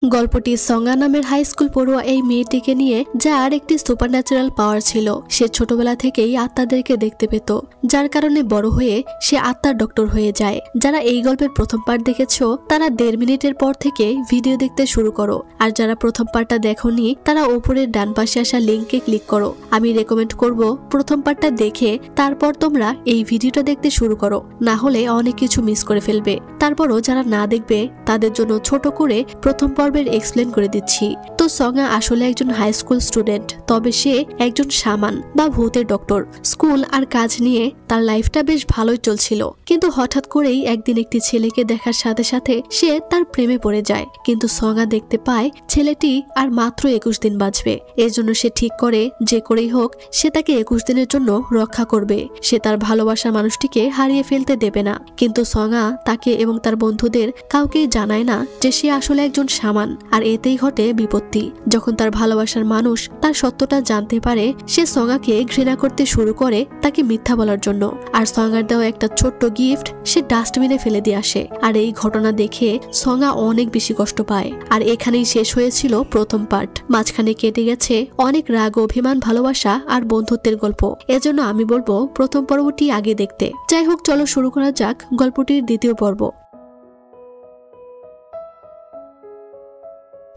গল্পটি সঙ্গা নামের high school পড়ুয়া এই মেয়েটিকে নিয়ে, যার একটি সুপারন্যাচারাল পাওয়ার ছিল। সে ছোটবেলা থেকেই আত্মাদেরকে দেখতে পেত, যার কারণে বড় হয়ে সে আত্মার ডক্টর হয়ে যায়। যারা এই গল্পের প্রথম পার্ট দেখেছো তারা 1.5 মিনিটের পর থেকে ভিডিও দেখতে শুরু করো, আর যারা প্রথম পার্টটা দেখোনি তারা উপরের ডান পাশে আসা লিঙ্কে ক্লিক করো। আমি রেকমেন্ড করব প্রথম পার্টটা দেখে তারপর তোমরা এই ভিডিওটা দেখতে শুরু করো, না হলে অনেক কিছু মিস করে ফেলবে। তারপরও যারা না দেখবে তাদের জন্য ছোট করে প্রথম পর্বের এক্সপ্লেন করে দিচ্ছি। তো সঙ্গা আসলে একজন হাই স্কুল স্টুডেন্ট, তবে সে একজন শামান বা ভূতের ডক্টর। স্কুল আর কাজ নিয়ে তার লাইফটা বেশ ভালোই চলছিল, কিন্তু হঠাৎ করেই একদিন একটি ছেলেকে দেখার সাথে সাথে সে তার প্রেমে পড়ে যায়। কিন্তু সঙ্গা দেখতে পায় ছেলেটি আর মাত্র 21 দিন বাঁচবে। এর জন্য সে ঠিক করে যে করেই হোক সে তাকে 21 দিনের জন্য রক্ষা করবে। সে তার ভালোবাসার মানুষটিকে হারিয়ে ফেলতে দেবে না। কিন্তু সঙ্গা তাকে এবং তার বন্ধুদের কাউকেই জানায় না যে সে আসলে একজন শামান, আর এতেই ঘটে বিপত্তি। যখন তার ভালোবাসার মানুষ তার সত্যটা জানতে পারে, সে সঙ্গাকে ঘৃণা করতে শুরু করে তাকে মিথ্যা বলার জন্য। আর সঙ্গার দেওয়া একটা ছোট্ট গিফট সে ডাস্টবিনে ফেলে দিয়ে আসে। আর এই ঘটনা দেখে সঙ্গা অনেক বেশি কষ্ট পায়। আর এখানেই শেষ হয়েছিল প্রথম পার্ট। মাঝখানে কেটে গেছে অনেক রাগ, অভিমান, ভালোবাসা আর বন্ধুত্বের গল্প। এজন্য আমি বলবো প্রথম পর্বটি আগে দেখতে। যাই হোক, চলো শুরু করা যাক গল্পটির দ্বিতীয় পর্ব।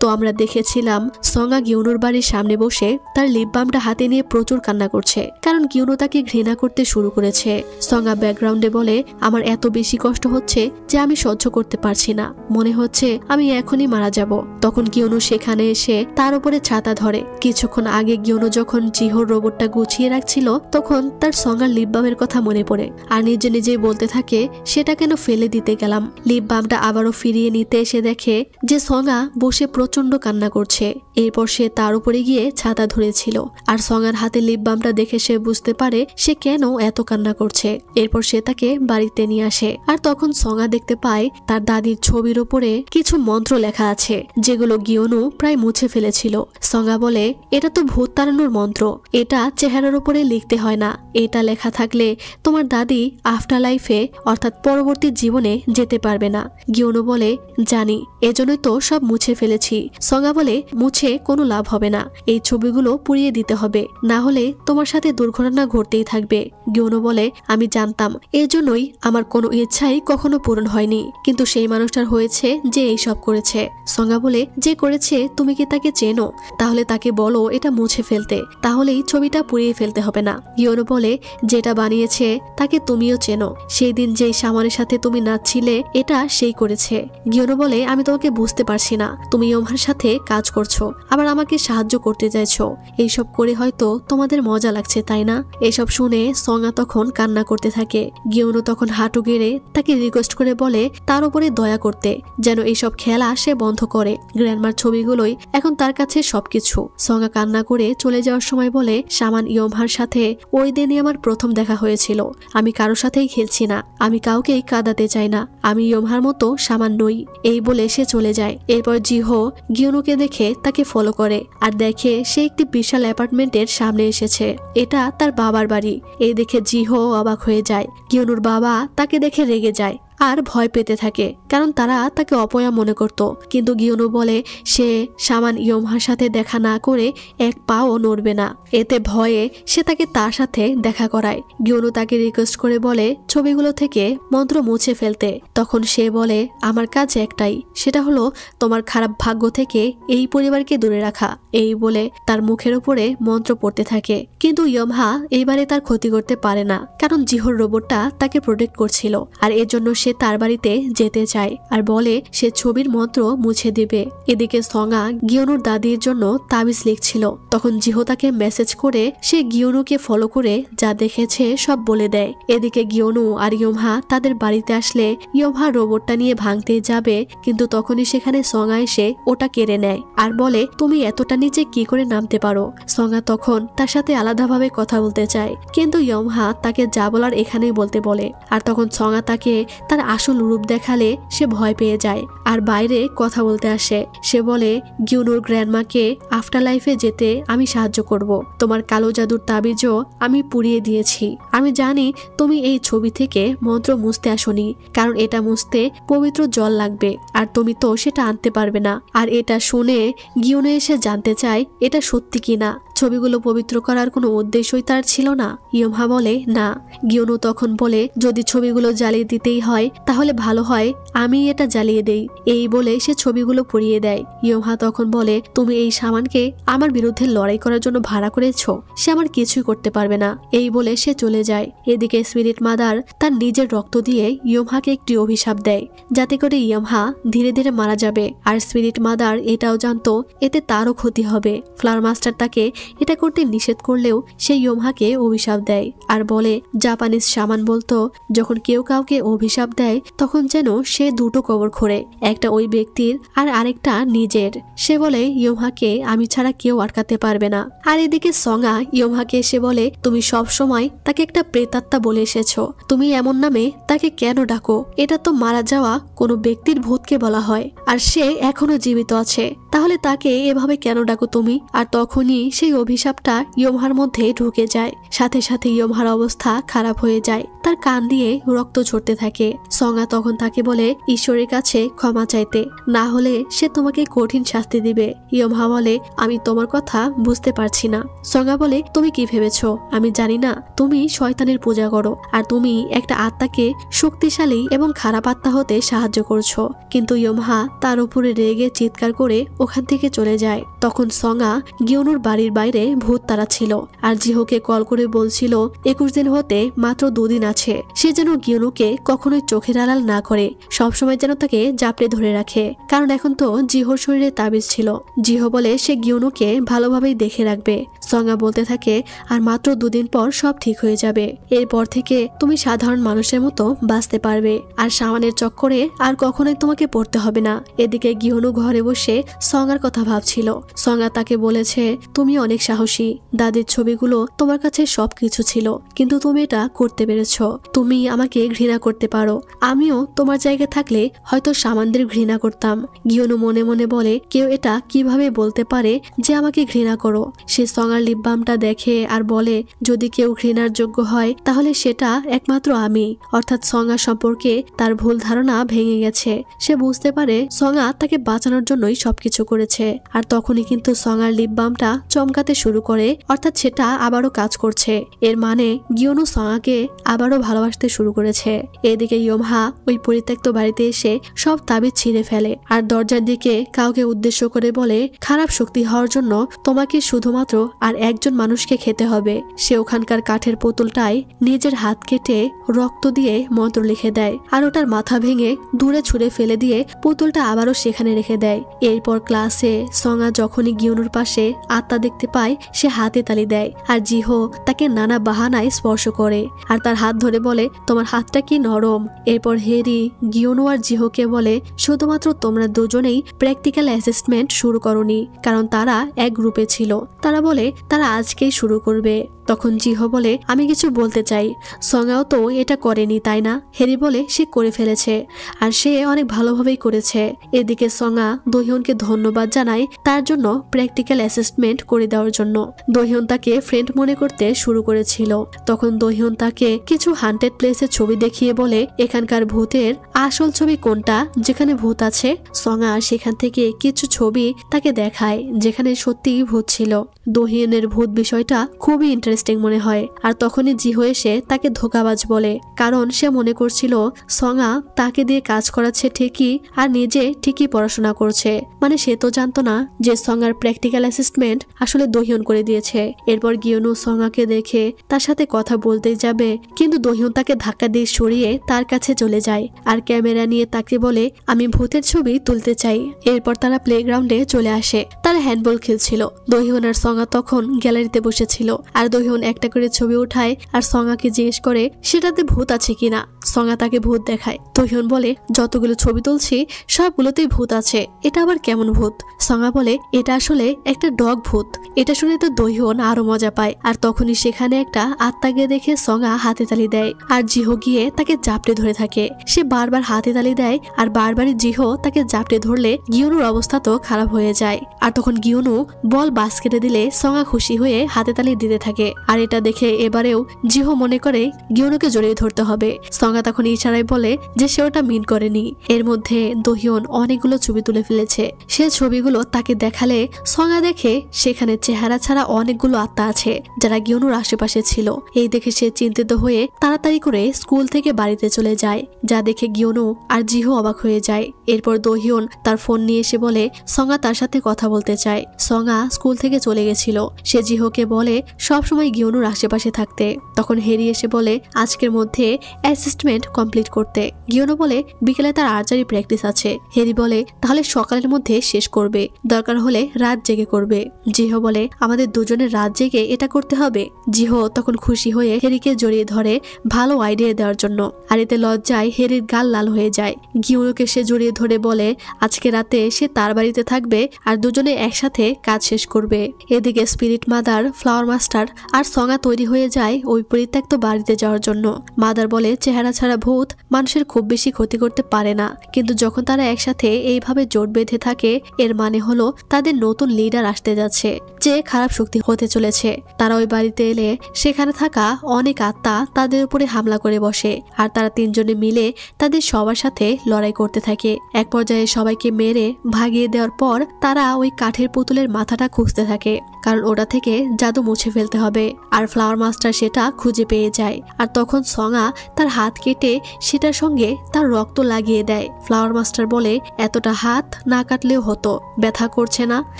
তো আমরা দেখেছিলাম সঙ্গা গিউনুর বাড়ির সামনে বসে তার লিপ বামটা হাতে নিয়ে প্রচুর কান্না করছে, কারণ গিউনু তাকে ঘৃণা করতে শুরু করেছে। সঙ্গা ব্যাকগ্রাউন্ডে বলে, আমার এত বেশি কষ্ট হচ্ছে যে আমি সহ্য করতে পারছি না, মনে হচ্ছে আমি এখনই মারা যাব। তখন গিউনু সেখানে এসে তার উপরে ছাতা ধরে। কিছুক্ষণ আগে গিউনু যখন জিহোর রোবটটা গুছিয়ে রাখছিল তখন তার সঙ্গার লিপ বামের কথা মনে পড়ে, আর নিজে নিজেই বলতে থাকে সেটা কেন ফেলে দিতে গেলাম। লিপ বামটা আবারও ফিরিয়ে নিতে এসে দেখে যে সঙ্গা বসে প্রচন্ড কান্না করছে। এরপর সে তার উপরে গিয়ে ছাতা ধরেছিল, আর সঙ্গার হাতে লিপ বামটা দেখে সে বুঝতে পারে সে কেন এত কান্না করছে। এরপর সে তাকে বাড়িতে নিয়ে আসে, আর তখন সঙ্গা দেখতে পায় তার দাদির ছবির উপরে কিছু মন্ত্র লেখা আছে, যেগুলো গিউনু প্রায় মুছে ফেলেছিল। সঙ্গা বলে, এটা তো ভূত তাড়ানোর মন্ত্র, এটা চেহারার উপরে লিখতে হয় না। এটা লেখা থাকলে তোমার দাদি আফটার লাইফে অর্থাৎ পরবর্তী জীবনে যেতে পারবে না। গিউনু বলে, জানি, এজন্যই তো সব মুছে ফেলেছি। সঙ্গা বলে, মুছে কোনো লাভ হবে না, এই ছবিগুলো পুড়িয়ে দিতে হবে, না হলে তোমার সাথে দুর্ঘটনা ঘটতেই থাকবে। গিউনু বলে, আমি জানতাম, এর জন্যই আমার কোনো ইচ্ছাই কখনো পূরণ হয়নি, কিন্তু সেই মানুষটার হয়েছে যে এইসব করেছে। সঙ্গা বলে, যে করেছে তুমি কি তাকে চেনো? তাহলে তাকে বলো এটা মুছে ফেলতে, তাহলেই ছবিটা পুড়িয়ে ফেলতে হবে না। গিউনু বলে, যেটা বানিয়েছে তাকে তুমিও চেনো, সেই দিন যেই সামানের সাথে তুমি নাচছিলে এটা সেই করেছে। গিউনু বলে, আমি তোমাকে বুঝতে পারছি না, তুমি আমার সাথে কাজ করছো আবার আমাকে সাহায্য করতে চাইছো, এইসব করে হয়তো তোমাদের মজা লাগছে তাই না? এসব শুনে সঙ্গা তখন কান্না করতে থাকে। গিউনু তখন হাঁটু গেড়ে তাকে রিকোয়েস্ট করে বলে তার উপরে দয়া করতে, যেন এইসব খেলা সে বন্ধ করে। গ্র্যান্ডমার ছবিগুলোই এখন তার কাছে সবকিছু। সঙ্গা কান্না করে চলে যাওয়ার সময় বলে, শামান ইয়োমহার সাথে ওই দিনই আমার প্রথম দেখা হয়েছিল। আমি কারোর সাথেই খেলছি না, আমি কাউকেই কাঁদাতে চাই না, আমি ইয়োমহার মতো শামান নই। এই বলে সে চলে যায়। এরপর জিহো গিউনুকে দেখে তাকে ফলো করে, আর দেখে সে একটি বিশাল অ্যাপার্টমেন্টের সামনে এসেছে। এটা তার বাবার বাড়ি। এই দেখে জিহো অবাক হয়ে যায়। গিউনুর বাবা তাকে দেখে রেগে যায় আর ভয় পেতে থাকে, কারণ তারা তাকে অপয়া মনে করত। কিন্তু গিউনু বলে সে শামান ইয়োমহার সাথে দেখা না করে এক পাও নড়বে না। এতে ভয়ে সে তাকে তার সাথে দেখা করায়। গিউনু তাকে রিকোয়েস্ট করে বলে ছবিগুলো থেকে মন্ত্র মুছে ফেলতে। তখন সে বলে, আমার কাজ একটাই, সেটা হলো তোমার খারাপ ভাগ্য থেকে এই পরিবারকে দূরে রাখা। এই বলে তার মুখের উপরে মন্ত্র পড়তে থাকে। কিন্তু ইয়োমহা এইবারে তার ক্ষতি করতে পারে না, কারণ জিহোর রোবটটা তাকে প্রোটেক্ট করছিল, আর এর জন্য সে তার বাড়িতে যেতে চায় আর বলে সে ছবির মন্ত্র মুছে দিবে। এদিকে সঙ্গা গিউনুর দাদির জন্য তাবিজ লিখছিল। তখন জিহো তাকে মেসেজ করে সে গিউনুকে ফলো করে যা দেখেছে সব বলে দেয়। এদিকে গিউনু আর ইয়োমহা তাদের বাড়িতে আসলে ইয়োমহা রোবটটা নিয়ে ভাঙতে যাবে, কিন্তু তখনই সেখানে সঙ্গা এসে ওটা কেড়ে নেয় আর বলে, তুমি এতটা নিচে কি করে নামতে পারো? সঙ্গা তখন তার সাথে আলাদাভাবে কথা বলতে চায়, কিন্তু ইয়োমহা তাকে যা বলার এখানেই বলতে বলে। আর তখন সঙ্গা তাকে তার আসল রূপ দেখালে সে ভয় পেয়ে যায় আর বাইরে কথা বলতে আসে। সে বলে গিউনুর গ্র্যান্ডমাকে আফটার লাইফে যেতে আমি সাহায্য করব। তোমার কালো জাদুর তাবিজও আমি পুড়িয়ে দিয়েছি। আমি জানি তুমি এই ছবি থেকে মন্ত্র মুছতে আসনি, কারণ এটা মুছতে পবিত্র জল লাগবে আর তুমি তো সেটা আনতে পারবে না। আর এটা শুনে গিউনু এসে জানতে চায় এটা সত্যি কিনা। ছবিগুলো পবিত্র করার কোনো উদ্দেশ্যই তার ছিল না। ইয়োমহা বলে না। গিউনু তখন বলে যদি ছবিগুলো জ্বালিয়ে দিতেই হয় তাহলে ভালো হয় আমি এটা জ্বালিয়ে দেই। এই বলে সে ছবিগুলো পুড়িয়ে দেয়। ইয়োমহা তখন বলে তুমি এই সামানকে আমার বিরুদ্ধে লড়াই করার জন্য ভাড়া করেছো, সে আমার কিছুই করতে পারবে না। এই বলে সে চলে যায়। এদিকে স্পিরিট মাদার তার নিজের রক্ত দিয়ে ইয়োমহাকে একটি অভিশাপ দেয় যাতে করে ইয়োমহা ধীরে ধীরে মারা যাবে। আর স্পিরিট মাদার এটাও জানতো এতে তারও ক্ষতি হবে। ফ্লাওয়ার মাস্টার তাকে এটা করতে নিষেধ করলেও সে ইয়োমহাকে অভিশাপ দেয় আর বলে জাপানিজ শামান বলতো যখন কেউ কাউকে অভিশাপ দেয় তখন যেন সে দুটো কবর খোঁড়ে, একটা ওই ব্যক্তির আর আরেকটা নিজের। সে বলে ইয়োমহাকে আমি ছাড়া কেউ আটকাতে পারবে না। আর এদিকে সঙ্গা ইয়োমহাকে এসে বলে তুমি সব সময় তাকে একটা প্রেতাত্মা বলে এসেছো, তুমি এমন নামে তাকে কেন ডাকো? এটা তো মারা যাওয়া কোনো ব্যক্তির ভূতকে বলা হয় আর সে এখনো জীবিত আছে, তাহলে তাকে এভাবে কেন ডাকো তুমি? আর তখনই সেই অভিশাপটা ইয়োমহার মধ্যে ঢুকে যায়। সাথে সাথে ইয়োমহার অবস্থা খারাপ হয়ে যায়, তার কান দিয়ে রক্ত ঝরতে থাকে। সঙ্গা তখন তাকে বলে ঈশ্বরের কাছে ক্ষমা চাইতে, না হলে সে তোমাকে কঠিন শাস্তি দিবে। ইয়োমহা বলে আমি তোমার কথা বুঝতে পারছি না। সঙ্গা বলে তুমি কি ভেবেছো আমি জানি না? তুমি শয়তানের পূজা করো আর তুমি একটা আত্মাকে শক্তিশালী এবং খারাপ আত্মা হতে সাহায্য করছো। কিন্তু ইয়োমহা তার উপরে রেগে চিৎকার করে ওখান থেকে চলে যায়। তখন সঙ্গা গিউনুর বাড়ির বাইরে ভূত তারা ছিল আর জিহোকে কল করে বলছিল 21 দিন হতে মাত্র 2 দিন আছে। সে যেন গিউনুকে কখনোই চোখের আড়াল না করে, সবসময় যেন তাকে জাপড়ে ধরে রাখে, কারণ এখন তো জিহোর শরীরে তাবিজ ছিল। জিহো বলে সে গিউনুকে ভালোভাবেই দেখে রাখবে। সঙ্গা বলতে থাকে আর মাত্র 2 দিন পর সব ঠিক হয়ে যাবে, এরপর থেকে তুমি সাধারণ মানুষের মতো বাঁচতে পারবে আর শামানের চক্করে আর কখনোই তোমাকে পড়তে হবে না। এদিকে গিউনু ঘরে বসে সঙ্গার কথা ভাবছিল। সঙ্গা তাকে বলেছে তুমি অনেক সাহসী, দাদির ছবিগুলো তোমার কাছে সবকিছু ছিল, কিন্তু তুমি এটা করতে পেরেছো। তুমি আমাকে ঘৃণা করতে পারো, আমিও তোমার জায়গায় থাকলে হয়তো শামানদের ঘৃণা করতাম। গিউনু মনে মনে বলে কেউ এটা কিভাবে বলতে পারে যে আমাকে ঘৃণা করো? সে সঙ্গার লিপ বামটা দেখে আর বলে যদি কেউ ঘৃণার যোগ্য হয় তাহলে সেটা একমাত্র আমি। অর্থাৎ সঙ্গা সম্পর্কে তার ভুল ধারণা ভেঙে গেছে। সে বুঝতে পারে সঙ্গা তাকে বাঁচানোর জন্যই সবকিছু করেছে। আর তখনই কিন্তু সঙ্গার লিপ বামটা চমকাতে শুরু করে, অর্থাৎ সেটা আবারও কাজ করছে। এর মানে গিউনু সঙ্গাকে আবারও ভালোবাসতে শুরু করেছে। এদিকে ইয়োমহা ওই পরিত্যক্ত বাড়িতে এসে সব তাবিজ ছিঁড়ে ফেলে আর দরজার দিকে কাউকে উদ্দেশ্য করে বলে খারাপ শক্তি হওয়ার জন্য তোমাকে শুধুমাত্র আর একজন মানুষকে খেতে হবে। সে ওখানকার কাঠের পুতুলটায় নিজের হাত কেটে রক্ত দিয়ে মন্ত্র লিখে দেয় আর ওটার মাথা ভেঙে দূরে ছুঁড়ে ফেলে দিয়ে পুতুলটা আবারও সেখানে রেখে দেয়। এরপর ক্লাসে সঙ্গা যখনই গিউনুর পাশে আত্মা দেখতে পায় সে হাতে তালি দেয় আর জিহো তাকে নানা বাহানায় স্পর্শ করে আর তার হাত ধরে বলে তোমার হাতটা কি নরম। এরপর হেরি গিউনু আর জিহোকে বলে শুধুমাত্র তোমরা দুজনেই প্র্যাকটিক্যাল অ্যাসেসমেন্ট শুরু করনি, কারণ তারা এক গ্রুপে ছিল। তারা বলে তারা আজকেই শুরু করবে। তখন জিহো বলে আমি কিছু বলতে চাই, সঙ্গাও তো এটা করেনি তাই না? হেরি বলে সে করে ফেলেছে আর সে অনেক ভালোভাবেই করেছে। এদিকে সঙ্গা দহিয়নকে ধন্যবাদ জানায় তার জন্য প্র্যাকটিক্যাল অ্যাসেসমেন্ট করে দেওয়ার জন্য। দহিয়ন তাকে ফ্রেন্ড মনে করতে শুরু করেছিল। তখন দহিয়ন তাকে কিছু হান্টেড প্লেসের ছবি দেখিয়ে বলে এখানকার ভূতের আসল ছবি কোনটা যেখানে ভূত আছে। সঙ্গা সেখান থেকে কিছু ছবি তাকে দেখায় যেখানে সত্যিই ভূত ছিল। দহিয়নের ভূত বিষয়টা খুবই ইন্টারেস্টিং মনে হয় আর তখনই জিহো এসে তাকে ধোঁকাবাজ বলে, কারণ সে মনে করছিল সঙ্গা তাকে দিয়ে কাজ করাচ্ছে ঠিকই আর নিজে ঠিকই পড়াশোনা করছে। মানে সে তো জানতো না যে সঙ্গার প্র্যাকটিক্যাল অ্যাসেসমেন্ট আসলে দহিয়ন করে দিয়েছে। এরপর গিউনু সঙ্গাকে দেখে তার সাথে কথা বলতে যাবে, কিন্তু দহিয়ন তাকে ধাক্কা দিয়ে সরিয়ে তার কাছে চলে যায় আর ক্যামেরা নিয়ে তাকে বলে আমি ভূতের ছবি তুলতে চাই। এরপর তারা প্লেগ্রাউন্ডে চলে আসে। তারা হ্যান্ডবল খেলছিল। দহিয়ন আর সঙ্গা তখন গ্যালারিতে বসেছিল আর দোহিয়ন একটা করে ছবি উঠায় আর সঙ্গাকে জিজ্ঞেস করে সেটাতে ভূত আছে কিনা। সঙ্গা তাকে ভূত দেখায়। দোহিয়ন বলে যতগুলো ছবি তুলছি সবগুলোতেই ভূত আছে, এটা আবার কেমন ভূত? সঙ্গা বলে এটা আসলে একটা ডগ ভূত। এটা শুনে তো দোহিয়ন আরো মজা পায়। আর তখনই সেখানে একটা আত্মাকে দেখে সঙ্গা হাতে তালি দেয় আর জিহো গিয়ে তাকে জাপটে ধরে থাকে। সে বারবার হাতে তালি দেয় আর বারবারই জিহো তাকে জাপটে ধরলে গিউনুর অবস্থা তো খারাপ হয়ে যায়। আর তখন গিউনু বল বাস্কেটে দিলে সঙ্গা খুশি হয়ে হাতে তালি দিতে থাকে। আর এটা দেখে এবারেও জিহো মনে করে গিউনুকে জড়িয়ে ধরতে হবে। সঙ্গা তখন ইশারায় বলে যে সে ওটা মিন করেনি। এর মধ্যে দোহিয়ন অনেকগুলো ছবি তুলে ফেলেছে। সে ছবিগুলো তাকে দেখালে সঙ্গা দেখে সেখানে চেহারা ছাড়া অনেকগুলো আত্মা আছে যারা গিউনুর আশেপাশে ছিল। এই দেখে সে চিন্তিত হয়ে তাড়াতাড়ি করে স্কুল থেকে বাড়িতে চলে যায়, যা দেখে গিউনু আর জিহো অবাক হয়ে যায়। এরপর দোহিয়ন তার ফোন নিয়ে এসে বলে সঙ্গা তার সাথে কথা বলতে চায়। সঙ্গা স্কুল থেকে চলে গেছিল। সে জিহোকে বলে সবসময় গিউনুর আশেপাশে থাকতে। তখন হেরি এসে বলে আজকের মধ্যে অ্যাসেসমেন্ট কমপ্লিট করতে। গিউনু বলে বিকেলে তার আর্চারি প্র্যাকটিস আছে। হেরি বলে তাহলে সকালের মধ্যে শেষ করবে, দরকার হলে রাত জেগে করবে। জিহো বলে আমাদের দুজনের রাত জেগে এটা করতে হবে। জিহো তখন খুশি হয়ে হেরিকে জড়িয়ে ধরে ভালো আইডিয়া দেওয়ার জন্য। আর এতে লজ্জায় হেরির গাল লাল হয়ে যায়। গিউনুকে সে জড়িয়ে ধরে বলে আজকে রাতে সে তার বাড়িতে থাকবে আর দুজনে একসাথে কাজ শেষ করবে। এদিকে স্পিরিট মাদার, ফ্লাওয়ার মাস্টার আর সঙ্গা তৈরি হয়ে যায় ওই পরিত্যক্ত বাড়িতে যাওয়ার জন্য। মাদার বলে চেহারা ছাড়া ভূত মানুষের খুব বেশি ক্ষতি করতে পারে না, কিন্তু যখন তারা একসাথে এইভাবে জোট বেঁধে থাকে এর মানে হলো তাদের নতুন লিডার আসতে যাচ্ছে যে খারাপ শক্তি হতে চলেছে। তারা ওই বাড়িতে এলে সেখানে থাকা অনেক আত্মা তাদের উপরে হামলা করে বসে আর তারা তিনজনে মিলে তাদের সবার সাথে লড়াই করতে থাকে। এক পর্যায়ে সবাইকে মেরে ভাগিয়ে দেওয়ার পর তারা ওই কাঠের পুতুলের মাথাটা খুঁজতে থাকে, কারণ ওটা থেকে জাদু মুছে ফেলতে হবে। আর ফ্লাওয়ার মাস্টার সেটা খুঁজে পেয়ে যায়। আর তখন সঙ্গা তার হাত কেটে সেটার সঙ্গে তার রক্ত লাগিয়ে দেয়। ফ্লাওয়ার মাস্টার বলে এতটা হাত না কাটলেও হতো, ব্যথা করছে না?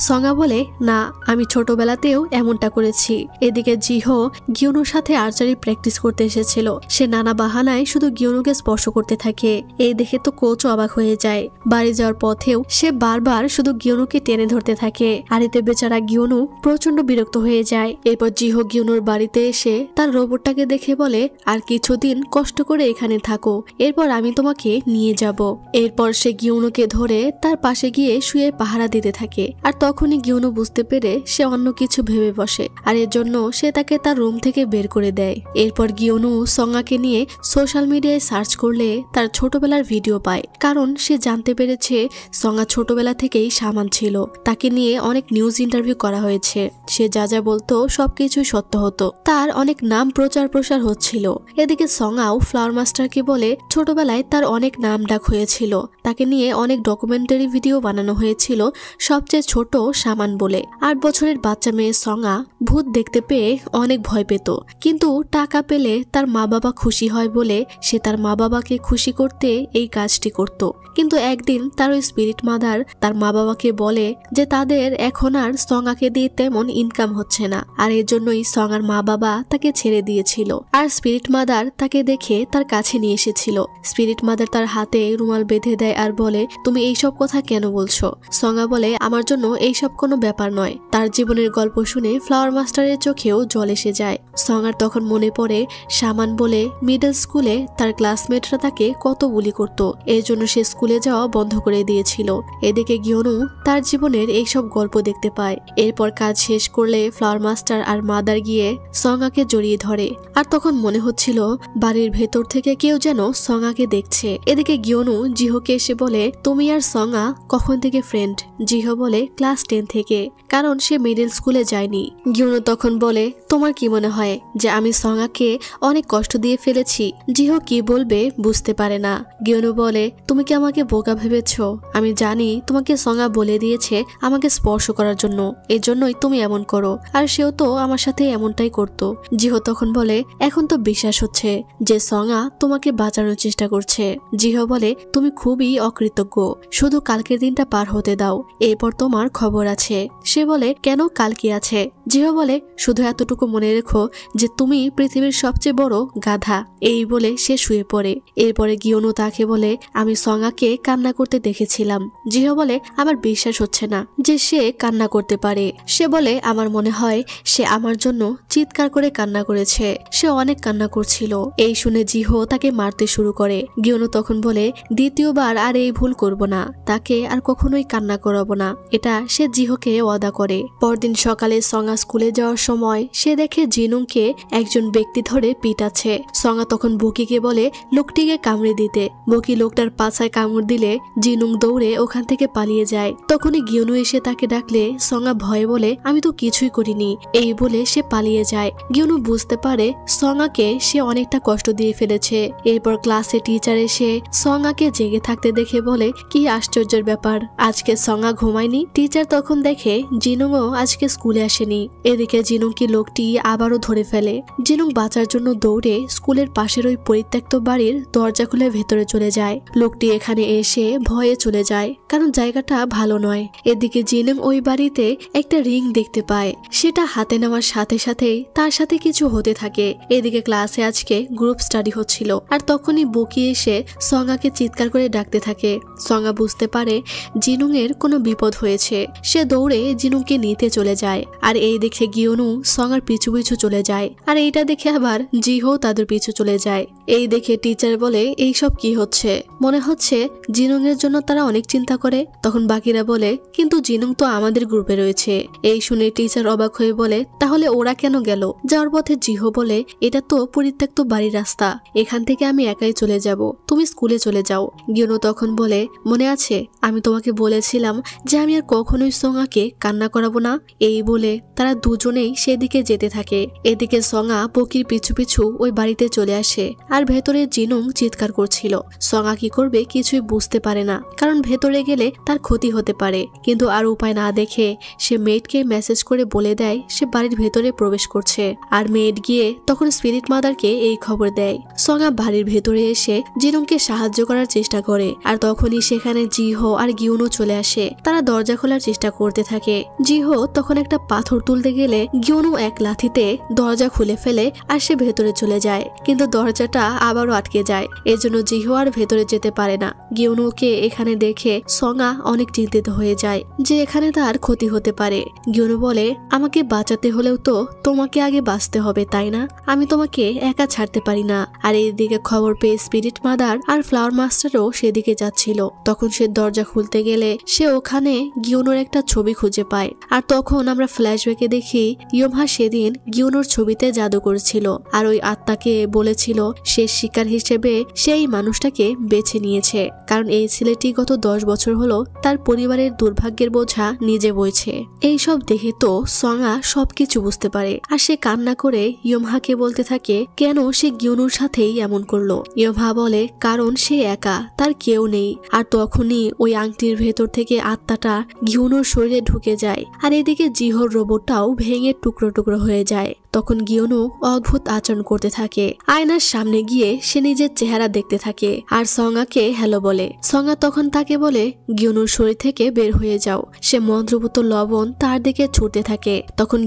সঙ্গা বলে না, আমি ছোটবেলাতেও এমনটা করেছি। এদিকে জিহো গিউনুর সাথে আর্চারি প্র্যাকটিস করতে এসেছিল। সে নানা বাহানায় শুধু গিউনুকে স্পর্শ করতে থাকে। এই দেখে তো কোচও অবাক হয়ে যায়। বাড়ি যাওয়ার পথেও সে বারবার শুধু গিউনুকে টেনে ধরতে থাকে। আর এতে বেচারা গিউনু প্রচন্ড বিরক্ত হয়ে যায়। এরপর জিহো গিউনুর বাড়িতে এসে তার রোবটটাকে দেখে বলে আর কিছুদিন কষ্ট করে এখানে থাকো, এরপর আমি তোমাকে নিয়ে যাব। এরপর সে গিউনুকে ধরে তার পাশে গিয়ে শুয়ে পাহারা দিতে থাকে। আর তখনই গিউনু বুঝতে পেরে সে অন্য কিছু ভেবে বসে আর এর জন্য সে তাকে তার রুম থেকে বের করে দেয়। এরপর গিউনু সঙ্গাকে নিয়ে সোশ্যাল মিডিয়ায় সার্চ করলে তার ছোটবেলার ভিডিও পায়, কারণ সে জানতে পেরেছে সঙ্গা ছোটবেলা থেকেই শামান ছিল। তাকে নিয়ে অনেক নিউজ ইন্টারভিউ করা হয়েছে। সে যা যা বলতো সবকিছুই সত্য হতো। তার অনেক নাম প্রচার প্রসার হচ্ছিল। এদিকে সঙ্গাও ফ্লাওয়ার মাস্টারকে বলে ছোটবেলায় তার অনেক নাম ডাক হয়েছিল। তাকে নিয়ে অনেক ডকুমেন্টারি ভিডিও বানানো হয়েছিল সবচেয়ে ছোট শামান বলে। 8 বছরের বাচ্চা মেয়ে সঙ্গা ভূত দেখতে পেয়ে অনেক ভয় পেত, কিন্তু টাকা পেলে তার মা বাবা খুশি হয় বলে সে তার মা বাবাকে খুশি করতে এই কাজটি করত। কিন্তু একদিন তার ওই স্পিরিট মাদার তার মা বাবাকে বলে যে তাদের এখন আর সঙ্গাকে দিয়ে তেমন ইনকাম হচ্ছে না, আর এর জন্যই সঙ্গার মা বাবা তাকে ছেড়ে দিয়েছিল। আর স্পিরিট মাদার তাকে দেখে তার কাছে নিয়ে এসেছিল। স্পিরিট মাদার তার হাতে রুমাল বেঁধে দেয় আর বলে তুমি এইসব কথা কেন বলছো? সঙ্গা বলে আমার জন্য এইসব কোনো ব্যাপার নয়। তার জীবনের গল্প শুনে ফ্লাওয়ার মাস্টারের চোখেও জল এসে যায়। সঙ্গার তখন মনে পড়ে শামান বলে মিডল স্কুলে তার ক্লাসমেটরা তাকে কত বুলি করত, এর জন্য সে স্কুলে যাওয়া বন্ধ করে দিয়েছিল। এদিকে গিউনু তার জীবনের এইসব গল্প দেখতে পায়। এরপর কাজ শেষ করলে ফ্লাওয়ার মাস্টার আর মাদার গিয়ে সঙ্গাকে জড়িয়ে ধরে। আর তখন মনে হচ্ছিল বাড়ির ভেতর থেকে কেউ যেন সঙ্গাকে দেখছে। এদিকে গিউনু জিহোকে এসে বলে তুমি আর সঙ্গা কখন থেকে ফ্রেন্ড? জিহো বলে ক্লাস 10 থেকে, কারণ সে মিডল স্কুলে যায়নি। গিউনু তখন বলে তোমার কি মনে হয় যে আমি সঙ্গাকে অনেক কষ্ট দিয়ে ফেলেছি? জিহো কি বলবে বুঝতে পারে না। গিউনু বলে তুমি কি আমাকে বোকা ভেবেছ? আমি জানি তোমাকে সঙ্গা বলে দিয়েছে আমাকে স্পর্শ করার জন্য, এর জন্যই তুমি এমন করো, আর সেও তো আমার সাথে এমনটাই করতো। জিহো তখন বলে এখন তো বিশ্বাস হচ্ছে যে সঙ্গা তোমাকে বাঁচানোর চেষ্টা করছে। জিহো বলে তুমি খুবই অকৃতজ্ঞ, শুধু কালকের দিনটা পার হতে দাও, এরপর তোমার খবর আছে। সে বলে কেন, কাল কি আছে? জিহো বলে শুধু এতটুকু মনে রেখো যে তুমি পৃথিবীর সবচেয়ে বড় গাধা। এই বলে সে শুয়ে পড়ে। এরপরে গিওনু তাকে বলে আমি সঙ্গাকে কান্না করতে দেখেছিলাম। জিহো বলে আমার বিশ্বাস হচ্ছে না যে সে কান্না করতে পারে। সে বলে আমার মনে হয় সে আমার জন্য চিৎকার করে কান্না করেছে, সে অনেক কান্না করছিল। এই শুনে জিহো তাকে মারতে শুরু করে। গিওনু তখন বলে দ্বিতীয়বার আর এই ভুল করব না, তাকে আর কখনোই কান্না করাবো না। এটা সে জিহোকে ওয়াদা করে। পরদিন সকালে সঙ্গা স্কুলে যাওয়ার সময় সে দেখে জিনুংকে একজন ব্যক্তি ধরে পিটাচ্ছে। সঙ্গা তখন বকিকে বলে লোকটিকে কামড়ে দিতে। বকি লোকটার পাছায় কামড় দিলে জিনুং দৌড়ে ওখান থেকে পালিয়ে যায়। তখনই গিওনু এসে তাকে ডাকলে সঙ্গা ভয়ে বলে আমি তো কিছুই করিনি, এই বলে সে পালিয়ে যায়। গিওনু বুঝতে পারে সঙ্গাকে সে অনেকটা কষ্ট দিয়ে ফেলেছে। এরপর ক্লাসে টিচার এসে সঙ্গাকে জেগে থাকতে দেখে বলে কি আশ্চর্যের ব্যাপার, আজকে সঙ্গা ঘুমায়নি। টিচার তখন দেখে জিনুংও আজকে স্কুলে আসেনি। এদিকে জিনুংকে লোকটি আবারও ধরে ফেলে। জিনুং বাঁচার জন্য দৌড়ে স্কুলের পাশের ওই পরিত্যক্ত বাড়ির দরজা খুলে ভেতরে চলে যায়। লোকটি এখানে এসে ভয়ে চলে যায়, কারণ জায়গাটা ভালো নয়। এদিকে জিনুং ওই বাড়িতে একটা রিং দেখতে পায়। সেটা হাতে নেওয়ার সাথে সাথেই তার সাথে কিছু হতে থাকে। এদিকে ক্লাসে আজকে গ্রুপ স্টাডি হচ্ছিল, আর তখনই বকি এসে সঙ্গাকে চিৎকার করে ডাকতে থাকে। সঙ্গা বুঝতে পারে জিনুং এর কোনো বিপদ হয়েছে। সে দৌড়ে জিনুংকে নিতে চলে যায়। আর এই দেখে গিওনু সঙ্গার পিছু পিছু চলে যায়। আর এইটা দেখে আবার জিহো তাদের পিছু চলে যায়। এই দেখে টিচার বলে এইসব কি হচ্ছে, মনে হচ্ছে জিনুং এর জন্য তারা অনেক চিন্তা করে। তখন বাকিরা বলে কিন্তু জিনুং তো আমাদের গ্রুপে রয়েছে। এই শুনে টিচার অবাক হয়ে বলে তাহলে ওরা কেন গেল? যাওয়ার পথে জিহো বলে এটা তো পরিত্যক্ত বাড়ির রাস্তা, এখান থেকে আমি একাই চলে যাব, তুমি স্কুলে চলে যাও। গিওনু তখন বলে মনে আছে আমি তোমাকে বলেছিলাম যে আমি আর কখনোই সঙ্গাকে কান্না করাবো না। এই বলে তারা দুজনেই সেদিকে যেতে থাকে। এদিকে সঙ্গা বকির পিছু পিছু ওই বাড়িতে চলে আসে। আর ভেতরে জিনুং চিৎকার করছিল। সঙ্গা কি করবে কিছুই বুঝতে পারে না, কারণ ভেতরে গেলে তার ক্ষতি হতে পারে। কিন্তু আর উপায় না দেখে সে মেয়েটকে মেসেজ করে বলে দেয় সে বাড়ির ভেতরে প্রবেশ করছে। আর মেয়েট গিয়ে তখন স্পিরিট মাদারকে এই খবর দেয়। সঙ্গা বাড়ির ভেতরে এসে জিনুংকে সাহায্য করার চেষ্টা করে। আর তখনই সেখানে জিহো আর গিওনু চলে আসে। তারা দরজা খোলার চেষ্টা করতে থাকে। জিহো তখন একটা পাথর তুলতে গেলে গিওনু এক লাথিতে দরজা খুলে ফেলে আর সে ভেতরে চলে যায়। কিন্তু দরজাটা আবারও আটকে যায়। এজন্য জিহো আর ভেতরে যেতে পারে না। গিওনুকে এখানে দেখে সঙ্গা অনেক চিন্তিত হয়ে যায় যে এখানে তার ক্ষতি হতে পারে। গিওনু বলে আমাকে বাঁচাতে হলেও তো তোমাকে আগে বাঁচতে হবে, তাই না? আমি তোমাকে একা ছাড়তে পারি না। আর এইদিকে খবর পেয়ে স্পিরিট মাদার আর ফ্লাওয়ার মাস্টারও সেদিকে যাচ্ছিল। তখন সে দরজা খুলতে গেলে সে ওখানে গিওনুর একটা ছবি খুঁজে পায়। আর তখন আমরা ফ্ল্যাশব্যাকে দেখি ইয়োমহা সেদিন গিওনুর ছবিতে জাদু করেছিল। আর ওই আত্মাকে বলেছিল শেষ শিকার হিসেবে সেই মানুষটাকে বেছে নিয়েছে, কারণ এই ছেলেটি গত 10 বছর হলো তার পরিবারের দুর্ভাগ্যের বোঝা নিজে বইছে। এইসব দেখে তো সঙ্গা সবকিছু বুঝতে পারে। আর সে কান্না করে ইয়োমহাকে বলতে থাকে কেন সে গিওনুর সাথেই এমন করলো। ইয়োমহা বলে কারণ সে একা, তার কেউ নেই। আর তখনই ওই আংটির ভেতর থেকে আত্মাটা গিওনুর শরীরে ঢুকে যায়। আর এদিকে জিহোর রোবটটাও ভেঙে টুকরো টুকরো হয়ে যায়। তখন গিওনু অদ্ভুত আচরণ করতে থাকে। আয়নার সামনে গিয়ে সে নিজের চেহারা দেখতে থাকে আর সঙ্গাকে হ্যালো বলে। সঙ্গা তখন তাকে বলে গিওনুর শরীর থেকে বের হয়ে যাও। সে মন্ত্রপুত লবণ তার দিকে ছুটতে থাকে। তখন